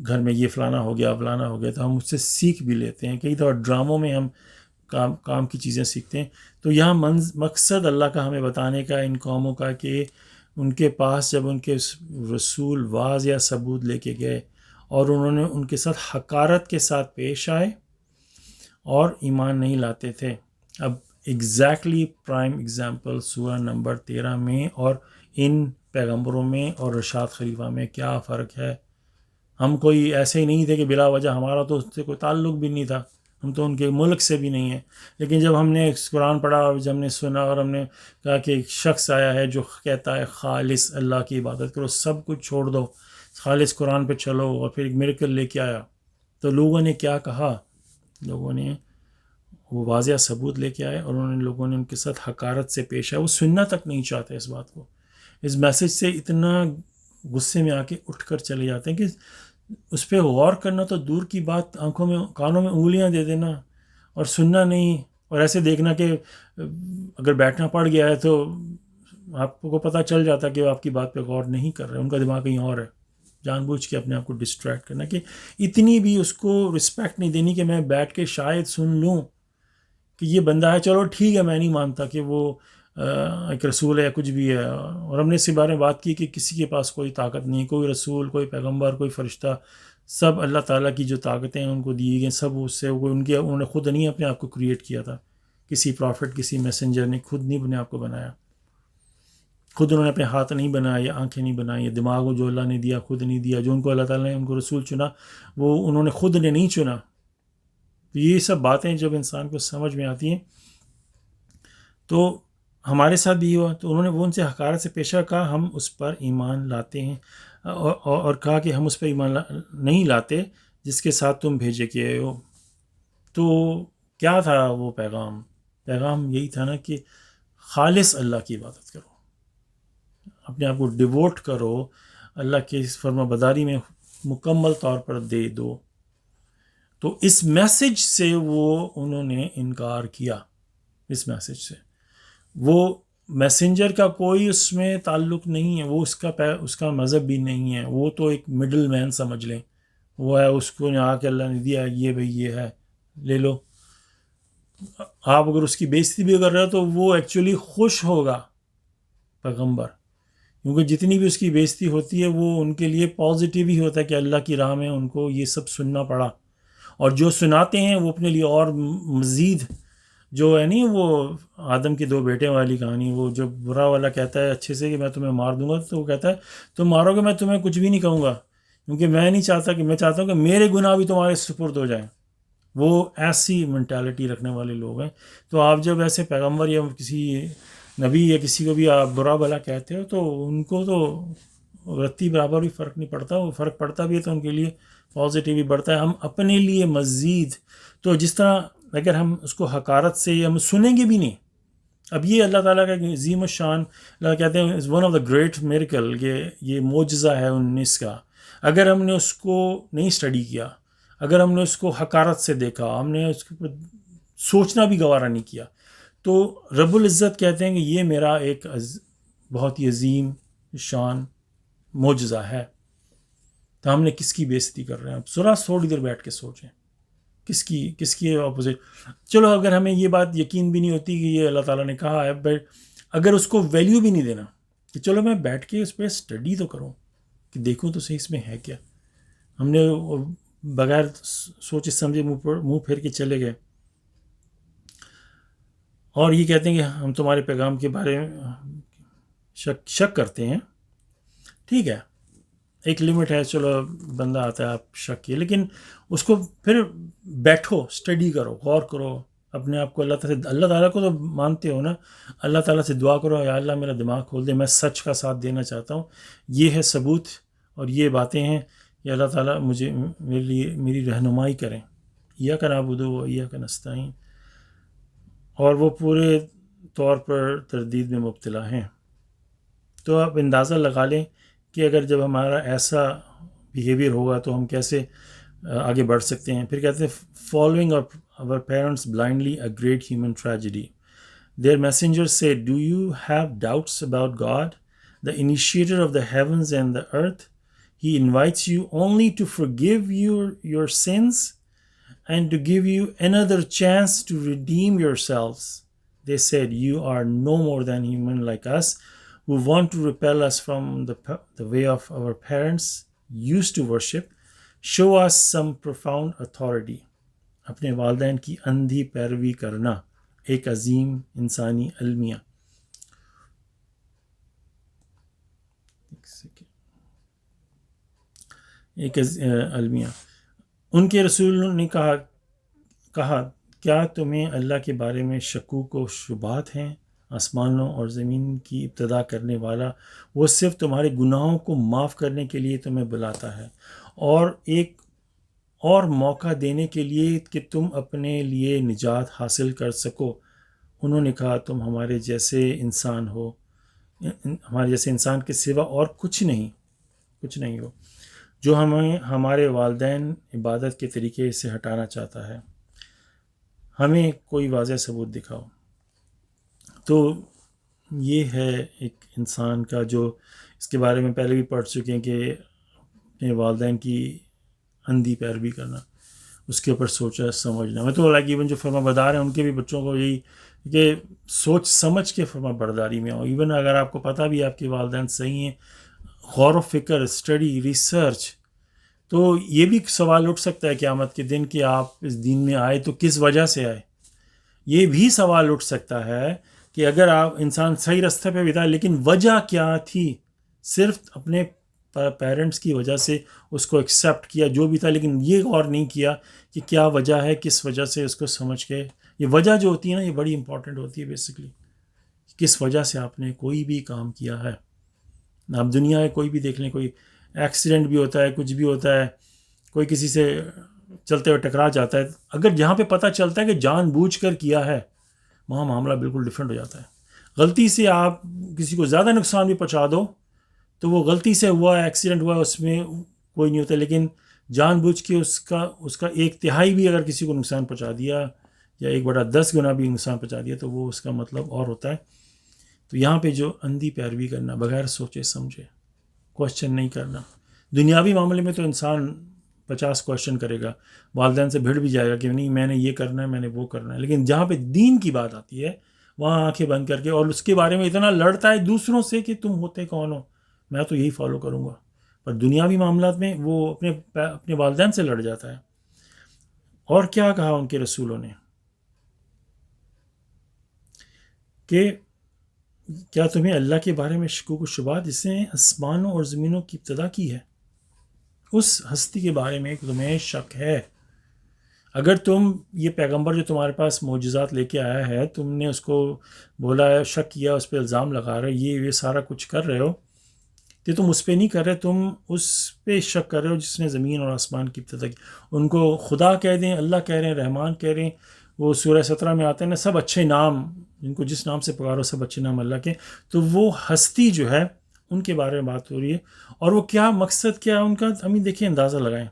گھر میں یہ فلانا ہو گیا تو ہم اس سے سیکھ بھی لیتے ہیں۔ کئی دفعہ ڈراموں میں ہم کام کی چیزیں سیکھتے ہیں۔ تو یہاں مقصد اللہ کا ہمیں بتانے کا ان قوموں کا کہ ان کے پاس جب ان کے رسول واضح ثبوت لے کے گئے اور انہوں نے ان کے ساتھ حقارت کے ساتھ پیش آئے اور ایمان نہیں لاتے تھے۔ اب ایگزیکٹلی پرائم ایگزامپل سورہ نمبر 13 میں اور ان پیغمبروں میں اور رشاد خلیفہ میں کیا فرق ہے۔ ہم کوئی ایسے ہی نہیں تھے کہ بلا وجہ، ہمارا تو اس سے کوئی تعلق بھی نہیں تھا، ہم تو ان کے ملک سے بھی نہیں ہیں، لیکن جب ہم نے قرآن پڑھا اور جب ہم نے سنا اور ہم نے کہا کہ ایک شخص آیا ہے جو کہتا ہے خالص اللہ کی عبادت کرو، سب کچھ چھوڑ دو، خالص قرآن پہ چلو، اور پھر ایک میریکل لے کے آیا، تو لوگوں نے کیا کہا؟ لوگوں نے وہ واضح ثبوت لے کے آئے اور لوگوں نے ان کے ساتھ حقارت سے پیش آئے۔ وہ سننا تک نہیں چاہتے اس بات کو، اس میسج سے اتنا غصے میں آ کے اٹھ کر چلے جاتے ہیں کہ اس پہ غور کرنا تو دور کی بات، آنکھوں میں کانوں میں انگلیاں دے دینا اور سننا نہیں، اور ایسے دیکھنا کہ اگر بیٹھنا پڑ گیا ہے تو آپ کو پتہ چل جاتا کہ وہ آپ کی بات پہ غور نہیں کر رہے، ان کا دماغ کہیں اور ہے، جان بوجھ کے اپنے آپ کو ڈسٹریکٹ کرنا، کہ اتنی بھی اس کو رسپیکٹ نہیں دینی کہ میں بیٹھ کے شاید سن لوں کہ یہ بندہ ہے، چلو ٹھیک ہے، میں نہیں مانتا کہ وہ ایک رسول ہے، کچھ بھی ہے۔ اور ہم نے اس بارے میں بات کی کہ کسی کے پاس کوئی طاقت نہیں، کوئی رسول، کوئی پیغمبر، کوئی فرشتہ، سب اللہ تعالیٰ کی جو طاقتیں ان کو دی گئی، سب اس سے انہوں نے خود نہیں اپنے آپ کو کریٹ کیا تھا، کسی پرافٹ، کسی میسنجر نے خود نہیں اپنے آپ کو بنایا، خود انہوں نے اپنے ہاتھ نہیں بنائے، آنکھیں نہیں بنائی، دماغ جو اللہ نے دیا خود نہیں دیا، جو ان کو اللہ تعالیٰ نے ان کو رسول چنا وہ انہوں نے خود نے نہیں چنا۔ تو یہ سب باتیں جب انسان کو سمجھ میں آتی ہیں تو ہمارے ساتھ بھی ہوا تو انہوں نے وہ ان سے حقارت سے پیش کہا ہم اس پر ایمان لاتے ہیں، اور کہا کہ ہم اس پر ایمان نہیں لاتے جس کے ساتھ تم بھیجے کے آئے ہو۔ تو کیا تھا وہ پیغام؟ پیغام یہی تھا نا کہ خالص اللہ کی عبادت کرو، اپنے آپ کو ڈیووٹ کرو، اللہ کے اس فرما برداری میں مکمل طور پر دے دو۔ تو اس میسج سے انہوں نے انکار کیا، اس میسج سے۔ وہ میسنجر کا کوئی اس میں تعلق نہیں ہے، وہ اس کا مذہب بھی نہیں ہے، وہ تو ایک مڈل مین سمجھ لیں، وہ ہے اس کو آ کے اللہ نے دیا یہ بھئی یہ ہے لے لو۔ آپ اگر اس کی بےعزتی بھی کر رہے ہو تو وہ ایکچولی خوش ہوگا پیغمبر، کیونکہ جتنی بھی اس کی بےعزتی ہوتی ہے وہ ان کے لیے پازیٹیو ہی ہوتا ہے کہ اللہ کی راہ میں ان کو یہ سب سننا پڑا، اور جو سناتے ہیں وہ اپنے لیے اور مزید، جو ہے نہیں وہ آدم کے دو بیٹے والی کہانی، وہ جو برا والا کہتا ہے اچھے سے کہ میں تمہیں مار دوں گا، تو وہ کہتا ہے تم مارو گے میں تمہیں کچھ بھی نہیں کہوں گا، کیونکہ میں نہیں چاہتا، کہ میں چاہتا ہوں کہ میرے گناہ بھی تمہارے سپرد ہو جائیں۔ وہ ایسی مینٹالٹی رکھنے والے لوگ ہیں۔ تو آپ جب ایسے پیغمبر یا کسی نبی یا کسی کو بھی آپ برا بھلا کہتے ہو تو ان کو تو رتی برابر بھی فرق نہیں پڑتا، وہ فرق پڑتا بھی ہے تو ان کے لیے پازیٹیو ہی بڑھتا ہے۔ ہم اپنے لیے مزید، تو جس طرح اگر ہم اس کو حقارت سے ہم سنیں گے بھی نہیں، اب یہ اللہ تعالیٰ کا عظیم الشان، اللہ کہتے ہیں one of the great miracle, یہ معجزہ ہے 19 کا۔ اگر ہم نے اس کو نہیں اسٹڈی کیا، اگر ہم نے اس کو حقارت سے دیکھا، ہم نے اس کے اوپر سوچنا بھی گوارا نہیں کیا، تو رب العزت کہتے ہیں کہ یہ میرا ایک بہت ہی عظیم شان معجزہ ہے۔ تو ہم نے کس کی بےعزتی کر رہے ہیں؟ ذرا تھوڑی دیر بیٹھ کے سوچیں، کس کی اپوزٹ۔ چلو اگر ہمیں یہ بات یقین بھی نہیں ہوتی کہ یہ اللہ تعالیٰ نے کہا ہے، بٹ اگر اس کو ویلیو بھی نہیں دینا کہ چلو میں بیٹھ کے اس پہ اسٹڈی تو کروں کہ دیکھوں تو صحیح اس میں ہے کیا، ہم نے بغیر سوچے سمجھے منہ پھیر کے چلے گئے، اور یہ کہتے ہیں کہ ہم تمہارے پیغام کے بارے میں شک کرتے ہیں۔ ٹھیک ہے، ایک لمٹ ہے، چلو بندہ آتا ہے آپ شک کیے، لیکن اس کو پھر بیٹھو، اسٹڈی کرو، غور کرو، اپنے آپ کو اللہ تعالیٰ کو تو مانتے ہو نا، اللہ تعالیٰ سے دعا کرو یا اللہ میرا دماغ کھول دے، میں سچ کا ساتھ دینا چاہتا ہوں، یہ ہے ثبوت اور یہ باتیں ہیں کہ اللہ تعالیٰ میری رہنمائی کریں، ایاک نعبد و ایاک نستعین، اور وہ پورے طور پر تردید میں مبتلا ہیں۔ تو آپ اندازہ لگا لیں کہ اگر جب ہمارا ایسا بیہیویئر ہوگا تو ہم کیسے آگے بڑھ سکتے ہیں۔ پھر کہتے ہیں following our parents blindly a great human tragedy. Their messengers said, do you have doubts about God, the initiator of the heavens and the earth? He invites you only to forgive your sins and to give you another chance to redeem yourselves. They said, you are no more than human like us, who want to repel us from the way of our parents used to worship. Show us some profound authority. اپنے والدین کی اندھی پیروی کرنا ایک عظیم انسانی المیہ۔ المیہ، ان کے رسول نے کہا کیا تمہیں اللہ کے بارے میں شکوک و شبہات ہیں؟ آسمانوں اور زمین کی ابتدا کرنے والا وہ صرف تمہارے گناہوں کو معاف کرنے کے لیے تمہیں بلاتا ہے، اور ایک اور موقع دینے کے لیے کہ تم اپنے لیے نجات حاصل کر سکو۔ انہوں نے کہا تم ہمارے جیسے انسان کے سوا اور کچھ نہیں ہو جو ہمیں ہمارے والدین عبادت کے طریقے سے ہٹانا چاہتا ہے، ہمیں کوئی واضح ثبوت دکھاؤ۔ تو یہ ہے ایک انسان کا، جو اس کے بارے میں پہلے بھی پڑھ چکے ہیں کہ اپنے والدین کی اندھی پیروی کرنا، اس کے اوپر سوچا سمجھنا۔ میں تو ایون جو فرما بردار ہیں ان کے بھی بچوں کو یہی کہ سوچ سمجھ کے فرما برداری میں ہو، ایون اگر آپ کو پتہ بھی آپ کے والدین صحیح ہیں، غور و فکر، اسٹڈی، ریسرچ۔ تو یہ بھی سوال اٹھ سکتا ہے قیامت کے دن کہ آپ اس دین میں آئے تو کس وجہ سے آئے۔ یہ بھی سوال اٹھ سکتا ہے کہ اگر آپ انسان صحیح راستے پہ بھی تھا لیکن وجہ کیا تھی؟ صرف اپنے پیرنٹس کی وجہ سے اس کو ایکسیپٹ کیا جو بھی تھا، لیکن یہ غور نہیں کیا کہ کیا وجہ ہے، کس وجہ سے اس کو سمجھ کے۔ یہ وجہ جو ہوتی ہے نا، یہ بڑی امپورٹنٹ ہوتی ہے بیسکلی، کس وجہ سے آپ نے کوئی بھی کام کیا ہے. آپ دنیا میں کوئی بھی دیکھ لیں, کوئی ایکسیڈنٹ بھی ہوتا ہے, کچھ بھی ہوتا ہے, کوئی کسی سے چلتے ہوئے ٹکرا جاتا ہے, اگر جہاں پہ پتہ چلتا ہے کہ جان بوجھ کر کیا ہے, وہاں معاملہ بالکل ڈفرینٹ ہو جاتا ہے. غلطی سے آپ کسی کو زیادہ نقصان بھی پہنچا دو تو وہ غلطی سے ہوا, ایکسیڈنٹ ہوا, اس میں کوئی نہیں ہوتا. لیکن جان بوجھ کے اس کا 1/3 بھی اگر کسی کو نقصان پہنچا دیا یا 1/10 گنا بھی نقصان پہنچا دیا تو وہ اس کا مطلب اور ہوتا ہے. تو یہاں پہ جو اندھی پیروی کرنا, بغیر سوچے سمجھے, کوشچن نہیں کرنا. دنیاوی معاملے میں تو انسان 50 کوشچن کرے گا, والدین سے بھیڑ بھی جائے گا کہ نہیں میں نے یہ کرنا ہے, میں نے وہ کرنا ہے. لیکن جہاں پہ دین کی بات آتی ہے وہاں آنکھیں بند کر کے, اور اس کے بارے میں اتنا لڑتا ہے دوسروں سے کہ تم ہوتے کون ہو, میں تو یہی فالو کروں گا. پر دنیاوی معاملات میں وہ اپنے والدین سے لڑ جاتا ہے. اور کیا کہا ان کے رسولوں نے کہ کیا تمہیں اللہ کے بارے میں شکوک و شبہات, جس نے آسمانوں اور زمینوں کی ابتدا کی ہے, اس ہستی کے بارے میں تمہیں شک ہے. اگر تم یہ پیغمبر جو تمہارے پاس معجزات لے کے آیا ہے, تم نے اس کو بولا ہے, شک کیا, اس پہ الزام لگا رہے, یہ سارا کچھ کر رہے ہو, کہ تم اس پہ نہیں کر رہے, تم اس پہ شک کر رہے ہو جس نے زمین اور آسمان کی ابتدا کی. ان کو خدا کہہ دیں, اللہ کہہ رہے ہیں, رحمان کہہ رہے ہیں, وہ سورہ 17 میں آتے ہیں نا, سب اچھے نام, جن کو جس نام سے پکارو سب اچھے نام اللہ کے. تو وہ ہستی جو ہے ان کے بارے میں بات ہو رہی ہے, اور وہ کیا مقصد کیا ان کا, ہم ہی دیکھیں, اندازہ لگائیں.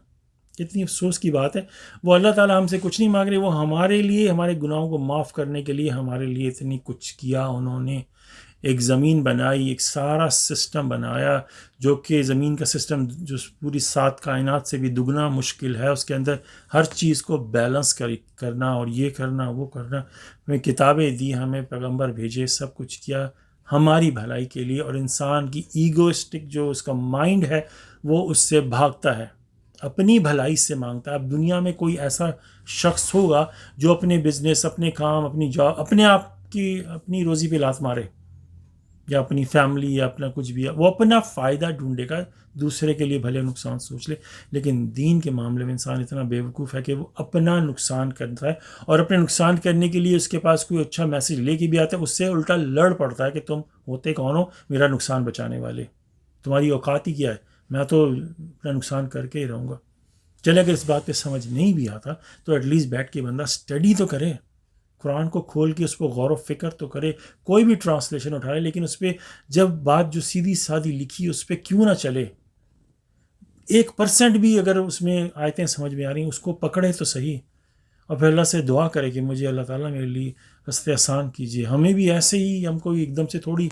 کتنی افسوس کی بات ہے, وہ اللہ تعالیٰ ہم سے کچھ نہیں مانگ رہے, وہ ہمارے لیے, ہمارے گناہوں کو معاف کرنے کے لیے ہمارے لیے اتنی کچھ کیا. انہوں نے ایک زمین بنائی, ایک سارا سسٹم بنایا, جو کہ زمین کا سسٹم جو پوری 7 کائنات سے بھی دگنا مشکل ہے. اس کے اندر ہر چیز کو بیلنس کرنا, اور یہ کرنا وہ کرنا. ہمیں کتابیں دی, ہمیں پیغمبر بھیجے, سب کچھ کیا ہماری بھلائی کے لیے. اور انسان کی ایگوسٹک جو اس کا مائنڈ ہے وہ اس سے بھاگتا ہے, اپنی بھلائی سے مانگتا ہے. اب دنیا میں کوئی ایسا شخص ہوگا جو اپنے بزنس, اپنے کام, اپنی جاب, اپنے آپ کی اپنی روزی پہ لات مارے, یا اپنی فیملی, یا اپنا کچھ بھی, وہ اپنا فائدہ ڈھونڈے گا, دوسرے کے لیے بھلے نقصان سوچ لے. لیکن دین کے معاملے میں انسان اتنا بیوقوف ہے کہ وہ اپنا نقصان کرتا ہے, اور اپنے نقصان کرنے کے لیے اس کے پاس کوئی اچھا میسج لے کے بھی آتا ہے, اس سے الٹا لڑ پڑتا ہے کہ تم ہوتے کون ہو میرا نقصان بچانے والے, تمہاری اوقات ہی کیا ہے, میں تو اپنا نقصان کر کے ہی رہوں گا. چلے اگر اس بات پہ سمجھ نہیں بھی آتا تو ایٹ لیسٹ بیٹھ کے بندہ اسٹڈی تو کرے, قرآن کو کھول کے اس کو غور و فکر تو کرے, کوئی بھی ٹرانسلیشن اٹھائے, لیکن اس پہ جب بات جو سیدھی سادھی لکھی اس پہ کیوں نہ چلے, 1% بھی اگر اس میں آیتیں سمجھ میں آ رہی ہیں اس کو پکڑے تو صحیح, اور پھر اللہ سے دعا کرے کہ مجھے اللہ تعالیٰ میرے لیے راستے آسان کیجیے. ہمیں بھی ایسے ہی, ہم کو ایک دم سے تھوڑی,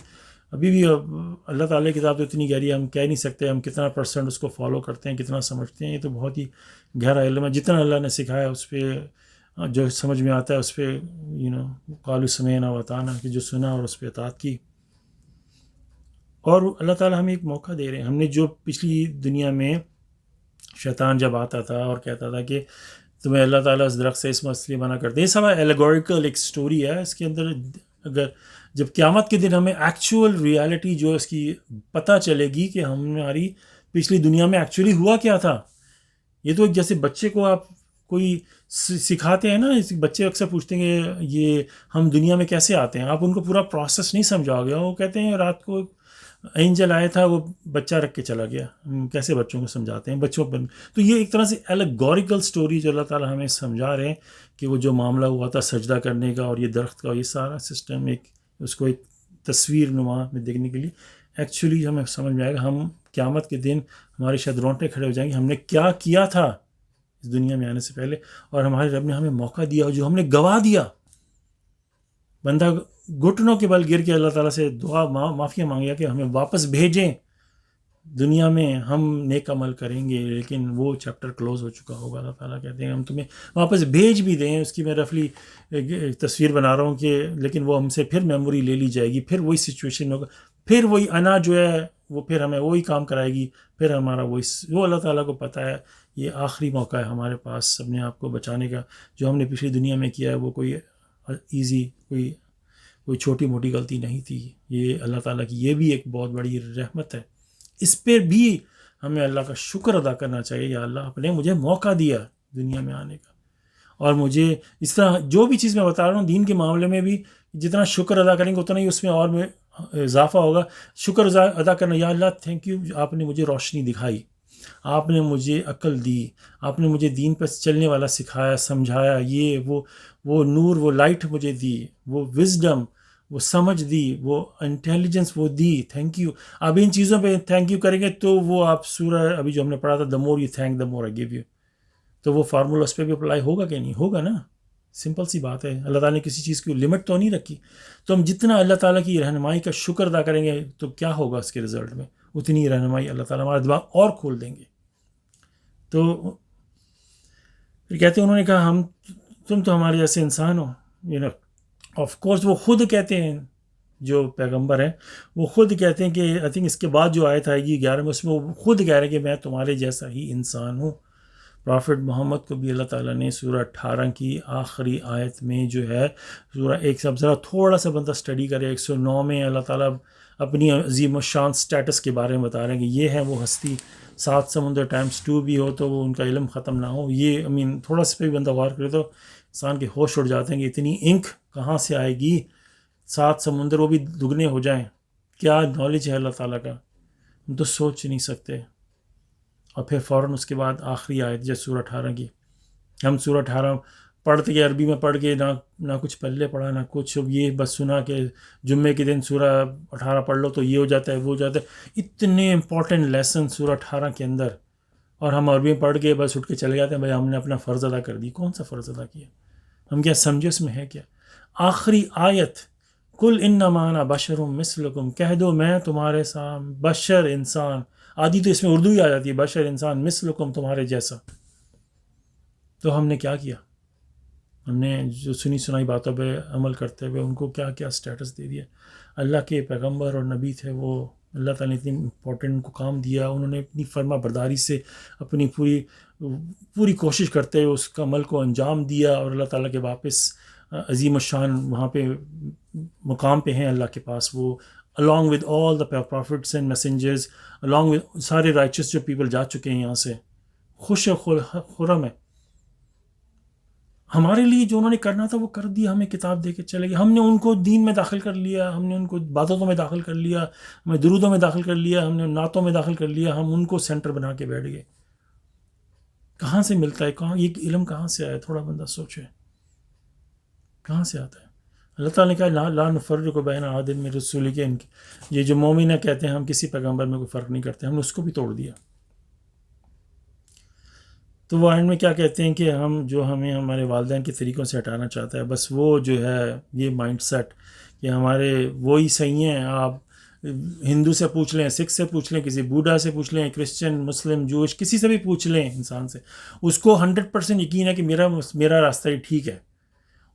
ابھی بھی اللہ تعالیٰ کی کتاب تو اتنی گہری ہے, ہم کہہ نہیں سکتے ہم کتنا % اس کو فالو کرتے ہیں, کتنا سمجھتے ہیں. یہ تو بہت ہی گہرا علم ہے. جتنا اللہ نے سکھایا اس پہ جو سمجھ میں آتا ہے اس پہ قالوا سمعنا واطعنا, کہ جو سنا اور اس پہ اطاعت کی. اور اللہ تعالیٰ ہمیں ایک موقع دے رہے ہیں. ہم نے جو پچھلی دنیا میں شیطان جب آتا تھا اور کہتا تھا کہ تمہیں اللہ تعالیٰ اس درخت سے اس مسئلے منع کرتے, یہ سب ایلیگوریکل ایک سٹوری ہے. اس کے اندر اگر جب قیامت کے دن ہمیں ایکچوئل ریالٹی جو اس کی پتہ چلے گی کہ ہماری پچھلی دنیا میں ایکچولی ہوا کیا تھا. یہ تو ایک جیسے بچے کو آپ کوئی سکھاتے ہیں نا, بچے اکثر پوچھتے ہیں کہ یہ ہم دنیا میں کیسے آتے ہیں, آپ ان کو پورا پروسیس نہیں سمجھاؤ گے. وہ کہتے ہیں رات کو اینجل آیا تھا, وہ بچہ رکھ کے چلا گیا. کیسے بچوں کو سمجھاتے ہیں بچوں پر. تو یہ ایک طرح سے ایلیگوریکل سٹوری جو اللہ تعالیٰ ہمیں سمجھا رہے ہیں کہ وہ جو معاملہ ہوا تھا سجدہ کرنے کا اور یہ درخت کا, یہ سارا سسٹم ایک اس کو ایک تصویر نما میں دیکھنے کے لیے ایکچولی ہمیں سمجھ میں آئے گا. ہم قیامت کے دن ہمارے شاید رونٹے کھڑے ہو جائیں گے, ہم نے کیا کیا تھا اس دنیا میں آنے سے پہلے, اور ہمارے رب نے ہمیں موقع دیا اور جو ہم نے گوا دیا. بندہ گھٹنوں کے بل گر کے اللہ تعالیٰ سے دعا معافیا مانگیا کہ ہمیں واپس بھیجیں دنیا میں, ہم نیک عمل کریں گے. لیکن وہ چیپٹر کلوز ہو چکا ہوگا. اللہ تعالیٰ کہتے ہیں ہم تمہیں واپس بھیج بھی دیں, اس کی میں رفلی تصویر بنا رہا ہوں کہ, لیکن وہ ہم سے پھر میموری لے لی جائے گی, پھر وہی سچویشن ہوگا, پھر وہی انا جو ہے وہ پھر ہمیں وہی کام کرائے گی, پھر ہمارا وہ اللہ تعالیٰ کو پتہ ہے یہ آخری موقع ہے ہمارے پاس اپنے آپ کو بچانے کا. جو ہم نے پچھلی دنیا میں کیا ہے وہ کوئی ایزی, کوئی چھوٹی موٹی غلطی نہیں تھی. یہ اللہ تعالیٰ کی یہ بھی ایک بہت بڑی رحمت ہے. اس پہ بھی ہمیں اللہ کا شکر ادا کرنا چاہیے, یا اللہ آپ نے مجھے موقع دیا دنیا میں آنے کا. اور مجھے اس طرح جو بھی چیز میں بتا رہا ہوں دین کے معاملے میں بھی, جتنا شکر ادا کریں گے اتنا ہی اس میں اور میں اضافہ ہوگا. شکر ادا کرنا، یا اللہ تھینک یو، آپ نے مجھے روشنی دکھائی، آپ نے مجھے عقل دی، آپ نے مجھے دین پر چلنے والا سکھایا، سمجھایا، یہ وہ نور، وہ لائٹ مجھے دی، وہ وزڈم، وہ سمجھ دی، وہ انٹیلیجنس وہ دی. Thank you. اب ان چیزوں پہ تھینک یو کریں گے تو وہ آپ سورہ ابھی جو ہم نے پڑھا تھا، the more you thank the more I give you, تو وہ فارمولا اس پہ بھی اپلائی ہوگا کہ نہیں ہوگا نا. سمپل سی بات ہے. اللہ تعالیٰ نے کسی چیز کی لمٹ تو نہیں رکھی. تو ہم جتنا اللہ تعالیٰ کی رہنمائی کا شکر ادا کریں گے تو کیا ہوگا اس کے رزلٹ میں، اتنی رہنمائی اللہ تعالیٰ ہمارا دماغ اور کھول دیں گے. تو پھر کہتے ہیں، انہوں نے کہا تم تو ہمارے جیسے انسان ہو. آف کورس وہ خود کہتے ہیں، جو پیغمبر ہیں وہ خود کہتے ہیں کہ آئی تھنک اس کے بعد جو آیت آئے گی 11 میں، اس میں وہ خود کہہ رہے ہیں کہ میں تمہارے جیسا ہی انسان ہوں. پرافٹ محمد کو بھی اللہ تعالیٰ نے سورہ 18 کی آخری آیت میں جو ہے، سورہ ایک سے اب ذرا تھوڑا سا بندہ اسٹڈی کرے، 109 میں اللہ تعالیٰ اپنی عظیم الشان سٹیٹس کے بارے میں بتا رہے ہیں کہ یہ ہے وہ ہستی. 7 سمندر ٹائمز 2 بھی ہو تو وہ ان کا علم ختم نہ ہو. یہ تھوڑا سا پہ بھی بندہ غور کرے تو انسان کے ہوش اڑ جاتے ہیں کہ اتنی انک کہاں سے آئے گی، 7 سمندر وہ بھی دگنے ہو جائیں. کیا نالج ہے اللہ تعالیٰ کا، ہم تو سوچ نہیں سکتے. اور پھر فوراً اس کے بعد آخری آیت جیسے سورہ 18 کی. ہم سورہ 18 پڑھتے کے عربی میں پڑھ کے نہ کچھ پلے پڑھا نہ کچھ، یہ بس سنا کہ جمعے کے دن سورہ 18 پڑھ لو تو یہ ہو جاتا ہے وہ ہو جاتا ہے. اتنے امپورٹنٹ لیسن سورہ 18 کے اندر، اور ہم عربی میں پڑھ کے بس اٹھ کے چلے جاتے ہیں بھائی ہم نے اپنا فرض ادا کر دی. کون سا فرض ادا کیا؟ ہم کیا سمجھے اس میں ہے کیا؟ آخری آیت، کل انما انا بشر مثلکم، کہہ دو میں تمہارے سام بشر انسان. آدھی تو اس میں اردو ہی آ جاتی ہے، بشر انسان، مثلکم تمہارے جیسا. تو ہم نے کیا کیا؟ ہم نے جو سنی سنائی باتوں پہ عمل کرتے ہوئے ان کو کیا کیا سٹیٹس دے دیا. اللہ کے پیغمبر اور نبی تھے وہ، اللہ تعالیٰ نے اتنی امپورٹنٹ ان کو کام دیا، انہوں نے اپنی فرما برداری سے اپنی پوری کوشش کرتے ہوئے اس کا عمل کو انجام دیا، اور اللہ تعالیٰ کے واپس عظیم الشان وہاں پہ مقام پہ ہیں اللہ کے پاس. وہ along with all the prophets and messengers, along with سارے righteous جو پیپل جا چکے ہیں یہاں سے، خوش خرم ہے. ہمارے لیے جو انہوں نے کرنا تھا وہ کر دیا، ہمیں کتاب دے کے چلے گئے. ہم نے ان کو دین میں داخل کر لیا، ہم نے ان کو عبادتوں میں داخل کر لیا، ہمیں درودوں میں داخل کر لیا، ہم نے نعتوں میں داخل کر لیا، ہم ان کو سینٹر بنا کے بیٹھ گئے. کہاں سے ملتا ہے؟ کہاں یہ علم کہاں سے آیا؟ تھوڑا بندہ سوچے کہاں سے آتا ہے. اللہ تعالیٰ نے کہا لا نفرق بین احد من رسولہ، کہ یہ جو مومن کہتے ہیں ہم کسی پیغمبر میں کوئی فرق نہیں کرتے، ہم نے اس کو بھی توڑ دیا. تو وہ اینڈ میں کیا کہتے ہیں کہ ہمیں ہمارے والدین کے طریقوں سے ہٹانا چاہتا ہے. بس وہ جو ہے یہ مائنڈ سیٹ کہ ہمارے وہی صحیح ہیں. آپ ہندو سے پوچھ لیں، سکھ سے پوچھ لیں، کسی بوڑھا سے پوچھ لیں، کرسچن، مسلم، جوش، کسی سے بھی پوچھ لیں انسان سے، اس کو 100% یقین ہے کہ میرا راستہ ہی ٹھیک ہے.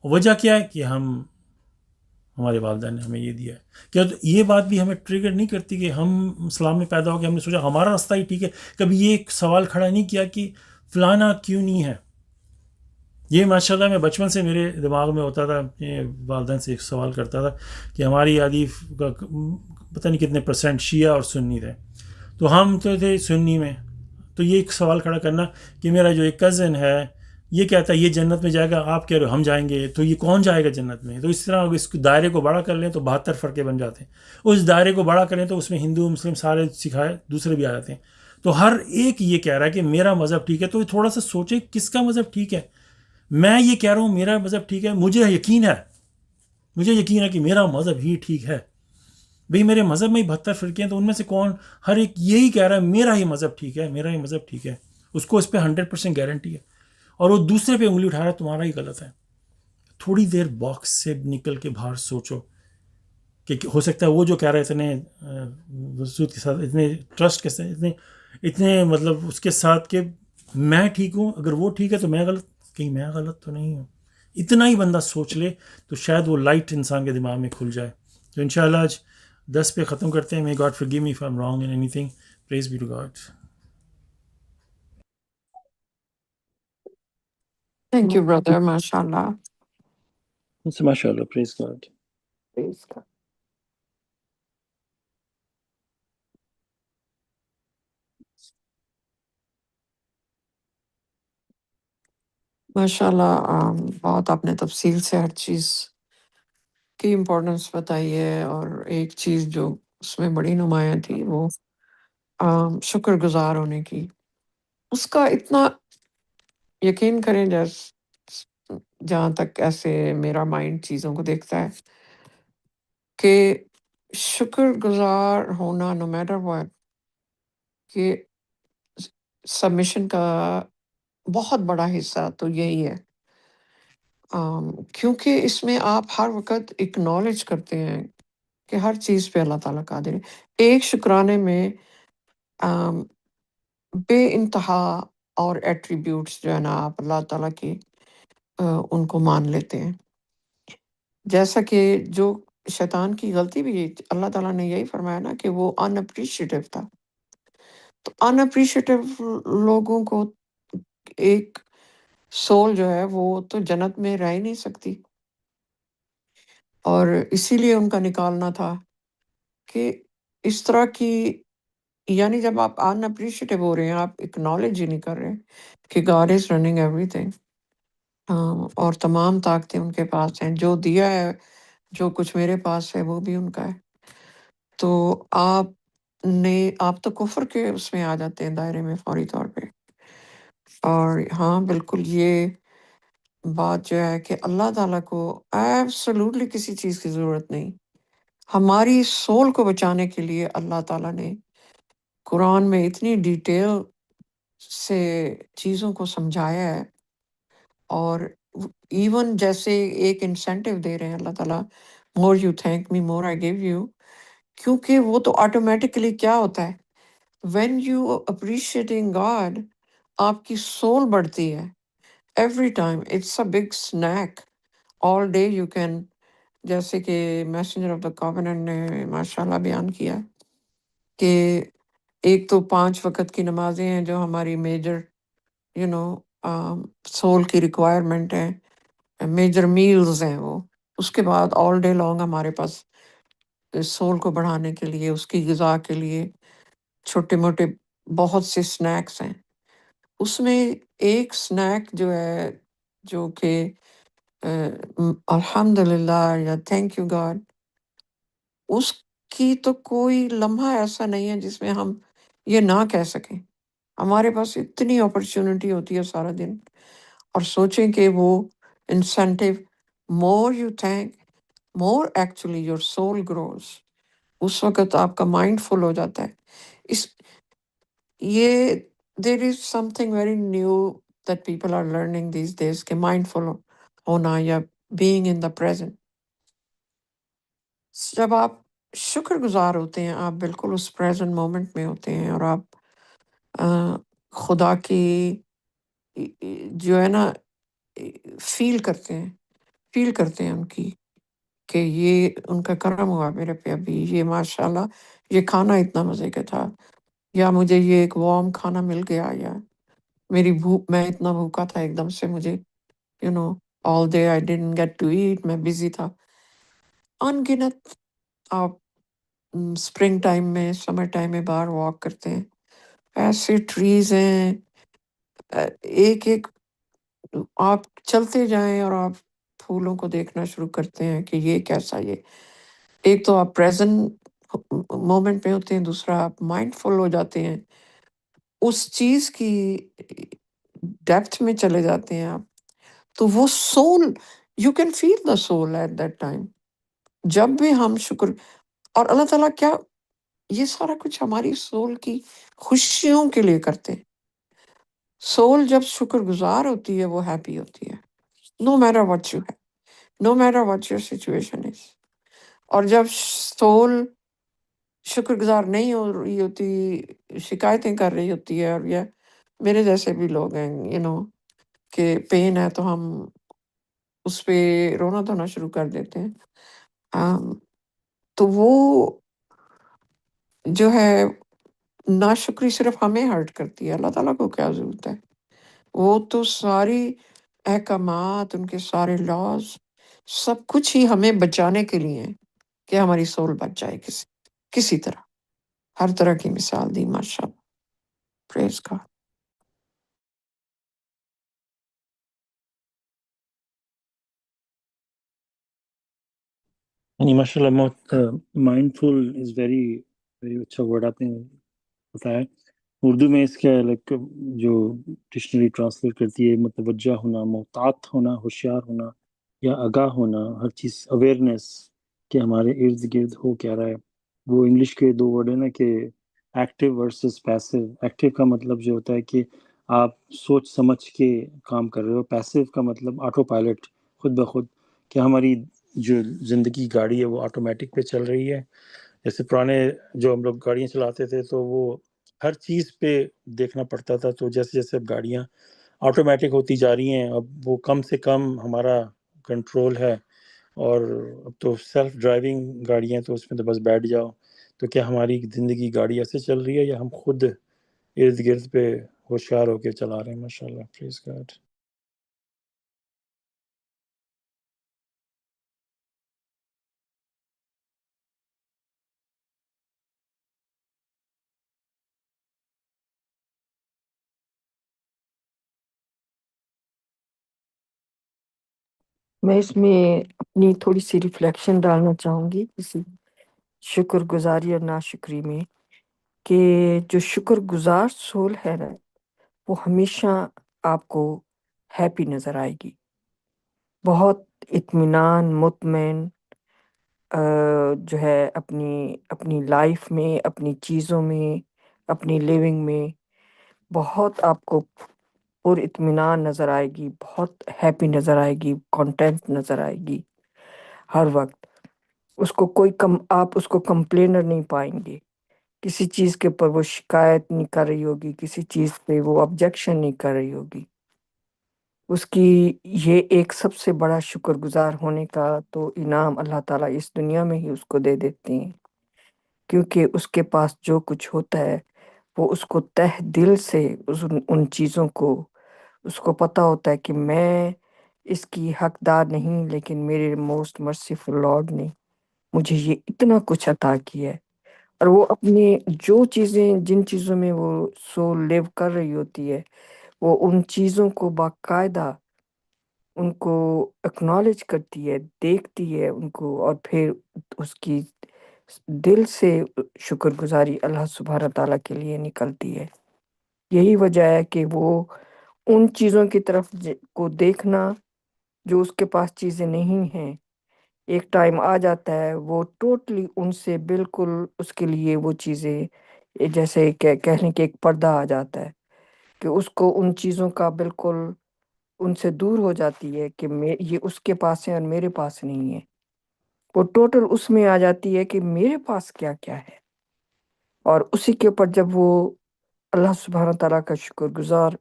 وجہ کیا ہے کہ ہمارے والدین نے ہمیں یہ دیا ہے. کیا یہ بات بھی ہمیں ٹریگر نہیں کرتی کہ ہم اسلام میں پیدا ہو کے ہم نے سوچا ہمارا راستہ ہی ٹھیک ہے؟ کبھی یہ ایک سوال کھڑا نہیں کیا کہ فلانا کیوں نہیں ہے؟ یہ ماشاءاللہ میں بچپن سے میرے دماغ میں ہوتا تھا. اپنے والدین سے ایک سوال کرتا تھا کہ ہماری آدھی کا پتہ نہیں کتنے % شیعہ اور سنی تھے، تو ہم تو تھے سنی میں. تو یہ ایک سوال کھڑا کرنا کہ میرا جو ایک کزن ہے یہ کہتا ہے یہ جنت میں جائے گا، آپ کہہ رہے ہو ہم جائیں گے، تو یہ کون جائے گا جنت میں؟ تو اس طرح اس دائرے کو بڑا کر لیں تو 72 فرقے بن جاتے ہیں. اس دائرے کو بڑا کریں تو اس میں ہندو مسلم سارے سکھائے دوسرے بھی آ جاتے ہیں. تو ہر ایک یہ کہہ رہا ہے کہ میرا مذہب ٹھیک ہے. تو تھوڑا سا سوچے کس کا مذہب ٹھیک ہے. میں یہ کہہ رہا ہوں میرا مذہب ٹھیک ہے، مجھے یقین ہے کہ میرا مذہب ہی ٹھیک ہے. بھئی میرے مذہب میں ہی 72 فرقے ہیں، تو ان میں سے کون، ہر ایک یہی کہہ رہا ہے میرا ہی مذہب ٹھیک ہے، میرا ہی مذہب ٹھیک ہے. اس کو اس پہ 100% گارنٹی ہے، اور وہ دوسرے پہ انگلی اٹھا رہا ہے تمہارا ہی غلط ہے. تھوڑی دیر باکس سے نکل کے باہر سوچو کہ ہو سکتا ہے وہ جو کہہ رہے اتنے وضوح کے ساتھ، اتنے ٹرسٹ کے ساتھ، اتنے مطلب اس کے ساتھ کہ میں ٹھیک ہوں، اگر وہ ٹھیک ہے تو میں غلط، کہیں میں غلط تو نہیں ہوں. اتنا ہی بندہ سوچ لے تو شاید وہ لائٹ انسان کے دماغ میں کھل جائے. تو انشاءاللہ آج 10 پہ ختم کرتے ہیں. May God forgive me if I'm wrong in anything. Praise be to God. Thank you, brother. MashaAllah. MashaAllah. Praise God. Praise God. ماشاء اللہ، بہت آپ نے تفصیل سے ہر چیز کی امپورٹنس بتائی ہے، اور ایک چیز جو اس میں بڑی نمایاں تھی وہ شکر گزار ہونے کی. اس کا اتنا یقین کریں جہاں تک ایسے میرا مائنڈ چیزوں کو دیکھتا ہے کہ شکر گزار ہونا نو میٹر واٹ، کہ سبمیشن کا بہت بڑا حصہ تو یہی ہے. کیونکہ اس میں آپ ہر وقت اکنالج کرتے ہیں کہ ہر چیز پہ اللہ تعالیٰ قادر ہے. ایک شکرانے میں آم، بے انتہا اور ایٹریبیوٹس جو ہے نا آپ اللہ تعالیٰ کے ان کو مان لیتے ہیں. جیسا کہ جو شیطان کی غلطی بھی یہی اللہ تعالیٰ نے یہی فرمایا نا کہ وہ ان اپریشیٹو تھا. تو ان اپریشیٹو لوگوں کو ایک سول جو ہے وہ تو جنت میں رہ ہی نہیں سکتی، اور اسی لیے ان کا نکالنا تھا کہ اس طرح کی، یعنی جب آپ ان اپریشیٹو ہو رہے ہیں، آپ اکنالج ہی نہیں کر رہے کہ God is running every thing, اور تمام طاقتیں ان کے پاس ہیں. جو دیا ہے، جو کچھ میرے پاس ہے وہ بھی ان کا ہے. تو آپ تو کفر کے اس میں آ جاتے ہیں دائرے میں فوری طور پہ. اور ہاں بالکل یہ بات جو ہے کہ اللہ تعالیٰ کو ایبسولوٹلی کسی چیز کی ضرورت نہیں. ہماری سول کو بچانے کے لیے اللہ تعالیٰ نے قرآن میں اتنی ڈیٹیل سے چیزوں کو سمجھایا ہے، اور ایون جیسے ایک انسینٹیو دے رہے ہیں اللہ تعالیٰ، مور you thank me more I give you. کیونکہ وہ تو آٹومیٹکلی کیا ہوتا ہے، وین یو اپریشیٹنگ گاڈ، آپ کی سول بڑھتی ہے. Every time it's a big snake all day you can, جیسے کہ میسنجر آف دا کووننٹ نے ماشاء اللہ بیان کیا کہ ایک تو 5 وقت کی نمازیں ہیں جو ہماری میجر یو نو سول کی ریکوائرمنٹ ہیں، میجر میلز ہیں وہ. اس کے بعد آل ڈے لانگ ہمارے پاس سول کو بڑھانے کے لیے، اس کی غذا کے لیے چھوٹے موٹے بہت سے سنیکس ہیں. اس میں ایک سنیک جو ہے، جو کہ الحمد للہ یا تھینک یو گاڈ، اس کی تو کوئی لمحہ ایسا نہیں ہے جس میں ہم یہ نہ کہہ سکیں. ہمارے پاس اتنی اپرچونٹی ہوتی ہے سارا دن، اور سوچیں کہ وہ incentive, more you thank more actually your soul grows. اس وقت آپ کا مائنڈ فل ہو جاتا ہے. اس یہ there is something very new that people are learning these days, کہ مائنڈ فل ہونا یا بینگ ان دا پریزنٹ. جب آپ شکر گزار ہوتے ہیں، آپ بالکل اس پریزنٹ مومنٹ میں ہوتے ہیں، اور آپ خدا کی جو ہے نا فیل کرتے ہیں ان کی، کہ یہ ان کا کرم ہوا میرے پہ ابھی، یہ ماشاءاللہ یہ کھانا اتنا مزے کا تھا، یا مجھے یہ ایک وارم کھانا مل گیا، یا میری میں اتنا بھوکا تھا ایک دم سے مجھے all day I didn't get to eat, میں بزی تھا. ان گنت آپ اسپرنگ ٹائم میں، سمر ٹائم میں باہر واک کرتے ہیں، ایسے ٹریز ہیں، ایک ایک آپ چلتے جائیں اور آپ پھولوں کو دیکھنا شروع کرتے ہیں کہ یہ کیسا، یہ ایک تو آپ پریزنٹ مومنٹ میں ہوتے ہیں، دوسرا آپ مائنڈ فل ہو جاتے ہیں، اس چیز کی ڈیپتھ میں چلے جاتے ہیں آپ. تو وہ soul, you can feel the soul at that time. جب بھی ہم شکر، اور اللہ تعالیٰ کیا یہ سارا کچھ ہماری سول کی خوشیوں کے لیے کرتے ہیں. سول جب شکر گزار ہوتی ہے وہ ہیپی ہوتی ہے، نو میٹر واٹ یو ہے، no matter what your situation is. اور جب سول شکر گزار نہیں ہو رہی ہوتی، شکایتیں کر رہی ہوتی ہے، اور یہ میرے جیسے بھی لوگ ہیں کہ پین ہے تو ہم اس پہ رونا دھونا شروع کر دیتے ہیں. تو وہ جو ہے ناشکری صرف ہمیں ہرٹ کرتی ہے، اللہ تعالیٰ کو کیا ضرورت ہے. وہ تو ساری احکامات، ان کے سارے لاز، سب کچھ ہی ہمیں بچانے کے لیے ہیں کہ ہماری سول بچ جائے کسی طرح. ہر طرح کی مثال دی ماشاء اللہ. پریز گاڈ. یعنی ماشاء اللہ mindful is very very اچھا ورڈ آپ نے بتایا. اردو میں اس کا لائک جو ڈکشنری ٹرانسلیٹ کرتی ہے متوجہ ہونا، محتاط ہونا، ہوشیار ہونا یا آگاہ ہونا، ہر چیز اویئرنیس کہ ہمارے ارد گرد ہو کیا رہا ہے. وہ انگلش کے دو ورڈ ہیں نا کہ ایکٹیو ورسز پیسو. ایکٹیو کا مطلب جو ہوتا ہے کہ آپ سوچ سمجھ کے کام کر رہے ہو، پیسو کا مطلب آٹو پائلٹ، خود بخود کہ ہماری جو زندگی گاڑی ہے وہ آٹومیٹک پہ چل رہی ہے. جیسے پرانے جو ہم لوگ گاڑیاں چلاتے تھے تو وہ ہر چیز پہ دیکھنا پڑتا تھا، تو جیسے جیسے اب گاڑیاں آٹومیٹک ہوتی جا رہی ہیں، اب وہ کم سے کم ہمارا کنٹرول ہے. اور اب تو سیلف ڈرائیونگ گاڑیاں، تو اس میں تو بس بیٹھ جاؤ. تو کیا ہماری زندگی گاڑی ایسے چل رہی ہے یا ہم خود ارد گرد پہ ہوشیار ہو کے چلا رہے ہیں؟ ماشاء اللہ، پلیز گاڈ. میں اس میں اپنی تھوڑی سی ریفلیکشن ڈالنا چاہوں گی کسی شکر گزاری اور ناشکری میں، کہ جو شکر گزار سول ہے نا، وہ ہمیشہ آپ کو ہیپی نظر آئے گی، بہت اطمینان، مطمئن جو ہے اپنی اپنی لائف میں، اپنی چیزوں میں، اپنی لیونگ میں بہت آپ کو پر اطمینان نظر آئے گی، بہت ہیپی نظر آئے گی، کانٹینٹ نظر آئے گی ہر وقت. اس کو کوئی آپ اس کو کمپلینر نہیں پائیں گے، کسی چیز کے اوپر وہ شکایت نہیں کر رہی ہوگی، کسی چیز پہ وہ آبجیکشن نہیں کر رہی ہوگی. اس کی یہ ایک سب سے بڑا شکر گزار ہونے کا تو انعام اللہ تعالیٰ اس دنیا میں ہی اس کو دے دیتے ہیں، کیونکہ اس کے پاس جو کچھ ہوتا ہے وہ اس کو تہ دل سے ان چیزوں کو اس کو پتہ ہوتا ہے کہ میں اس کی حقدار نہیں، لیکن میرے موسٹ مرسیفل لارڈ نے مجھے یہ اتنا کچھ عطا کیا ہے. اور وہ اپنے جو چیزیں، جن چیزوں میں وہ سول لیو کر رہی ہوتی ہے، وہ ان چیزوں کو باقاعدہ ان کو اکنالج کرتی ہے، دیکھتی ہے ان کو، اور پھر اس کی دل سے شکر گزاری اللہ سبحانہ تعالیٰ کے لیے نکلتی ہے. یہی وجہ ہے کہ وہ ان چیزوں کی طرف کو دیکھنا جو اس کے پاس چیزیں نہیں ہیں، ایک ٹائم آ جاتا ہے وہ ٹوٹلی ان سے بالکل اس کے لیے وہ چیزیں جیسے کہنے کہ ایک پردہ آ جاتا ہے کہ اس کو ان چیزوں کا بالکل ان سے دور ہو جاتی ہے کہ یہ اس کے پاس ہے اور میرے پاس نہیں ہے. وہ ٹوٹل اس میں آ جاتی ہے کہ میرے پاس کیا کیا ہے، اور اسی کے اوپر جب وہ اللہ سبحانہ تعالیٰ کا شکر گزار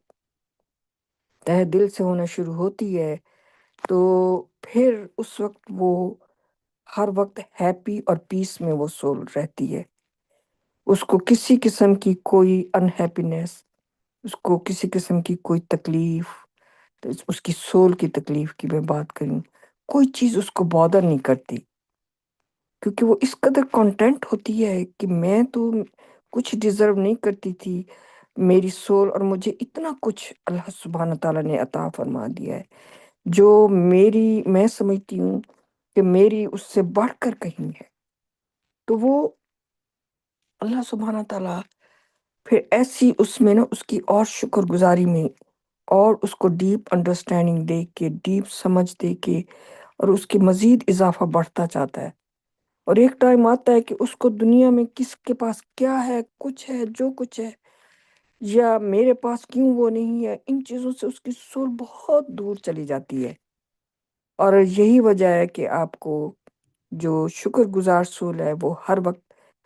تہ دل سے ہونا شروع ہوتی ہے، تو پھر اس وقت وہ ہر وقت ہیپی اور پیس میں وہ سول رہتی ہے. اس کو کسی قسم کی کوئی انہیپینس، اس کو کسی قسم کی کوئی تکلیف، اس کی سول کی تکلیف کی میں بات کروں، کوئی چیز اس کو بادر نہیں کرتی، کیونکہ وہ اس قدر کانٹینٹ ہوتی ہے کہ میں تو کچھ ڈیزرو نہیں کرتی تھی، میری سول اور مجھے اتنا کچھ اللہ سبحانہ تعالیٰ نے عطا فرما دیا ہے جو میں سمجھتی ہوں کہ میری اس سے بڑھ کر کہیں ہے. تو وہ اللہ سبحانہ تعالیٰ پھر ایسی اس میں نا اس کی اور شکر گزاری میں اور اس کو ڈیپ انڈرسٹینڈنگ دے کے، ڈیپ سمجھ دے کے، اور اس کی مزید اضافہ بڑھتا جاتا ہے. اور ایک ٹائم آتا ہے کہ اس کو دنیا میں کس کے پاس کیا ہے، کچھ ہے، جو کچھ ہے، یا میرے پاس کیوں وہ نہیں ہے، ان چیزوں سے اس کی سول بہت دور چلی جاتی ہے. اور یہی وجہ ہے کہ آپ کو جو شکر گزار سول ہے وہ ہر وقت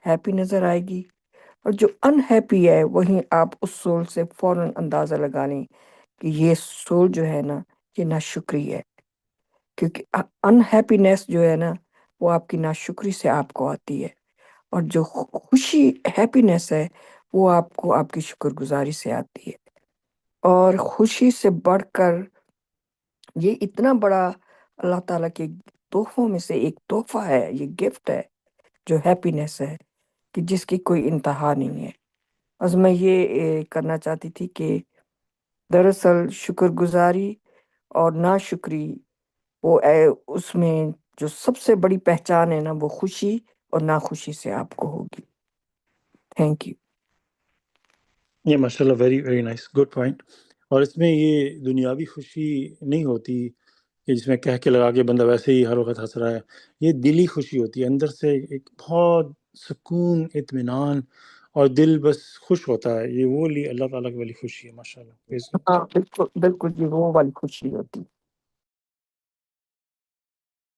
ہیپی نظر آئے گی، اور جو ان ہیپی ہے وہیں آپ اس سول سے فوراً اندازہ لگانے کہ یہ سول جو ہے نا یہ ناشکری ہے، کیونکہ ان ہیپینیس جو ہے نا وہ آپ کی ناشکری سے آپ کو آتی ہے، اور جو خوشی ہیپینیس ہے وہ آپ کو آپ کی شکر گزاری سے آتی ہے. اور خوشی سے بڑھ کر یہ اتنا بڑا اللہ تعالیٰ کے تحفوں میں سے ایک تحفہ ہے، یہ گفٹ ہے جو ہیپینیس ہے، کہ جس کی کوئی انتہا نہیں ہے. بس میں یہ کرنا چاہتی تھی کہ دراصل شکر گزاری اور ناشکری وہ اس میں جو سب سے بڑی پہچان ہے نا وہ خوشی اور ناخوشی سے آپ کو ہوگی. Thank you. یہ ماشاء اللہ very very nice good point. اور اس میں یہ دنیاوی خوشی نہیں ہوتی کہ جس میں کہہ کے لگا کے بندہ ویسے ہی ہر وقت ہنس رہا ہے. یہ دلی خوشی ہوتی ہے، اندر سے ایک بہت سکون، اطمینان، اور دل بس خوش ہوتا ہے. یہ وہ اللہ تعالیٰ کی والی خوشی ہے. ماشاء اللہ. ہاں بالکل بالکل جی، وہ والی خوشی ہوتی.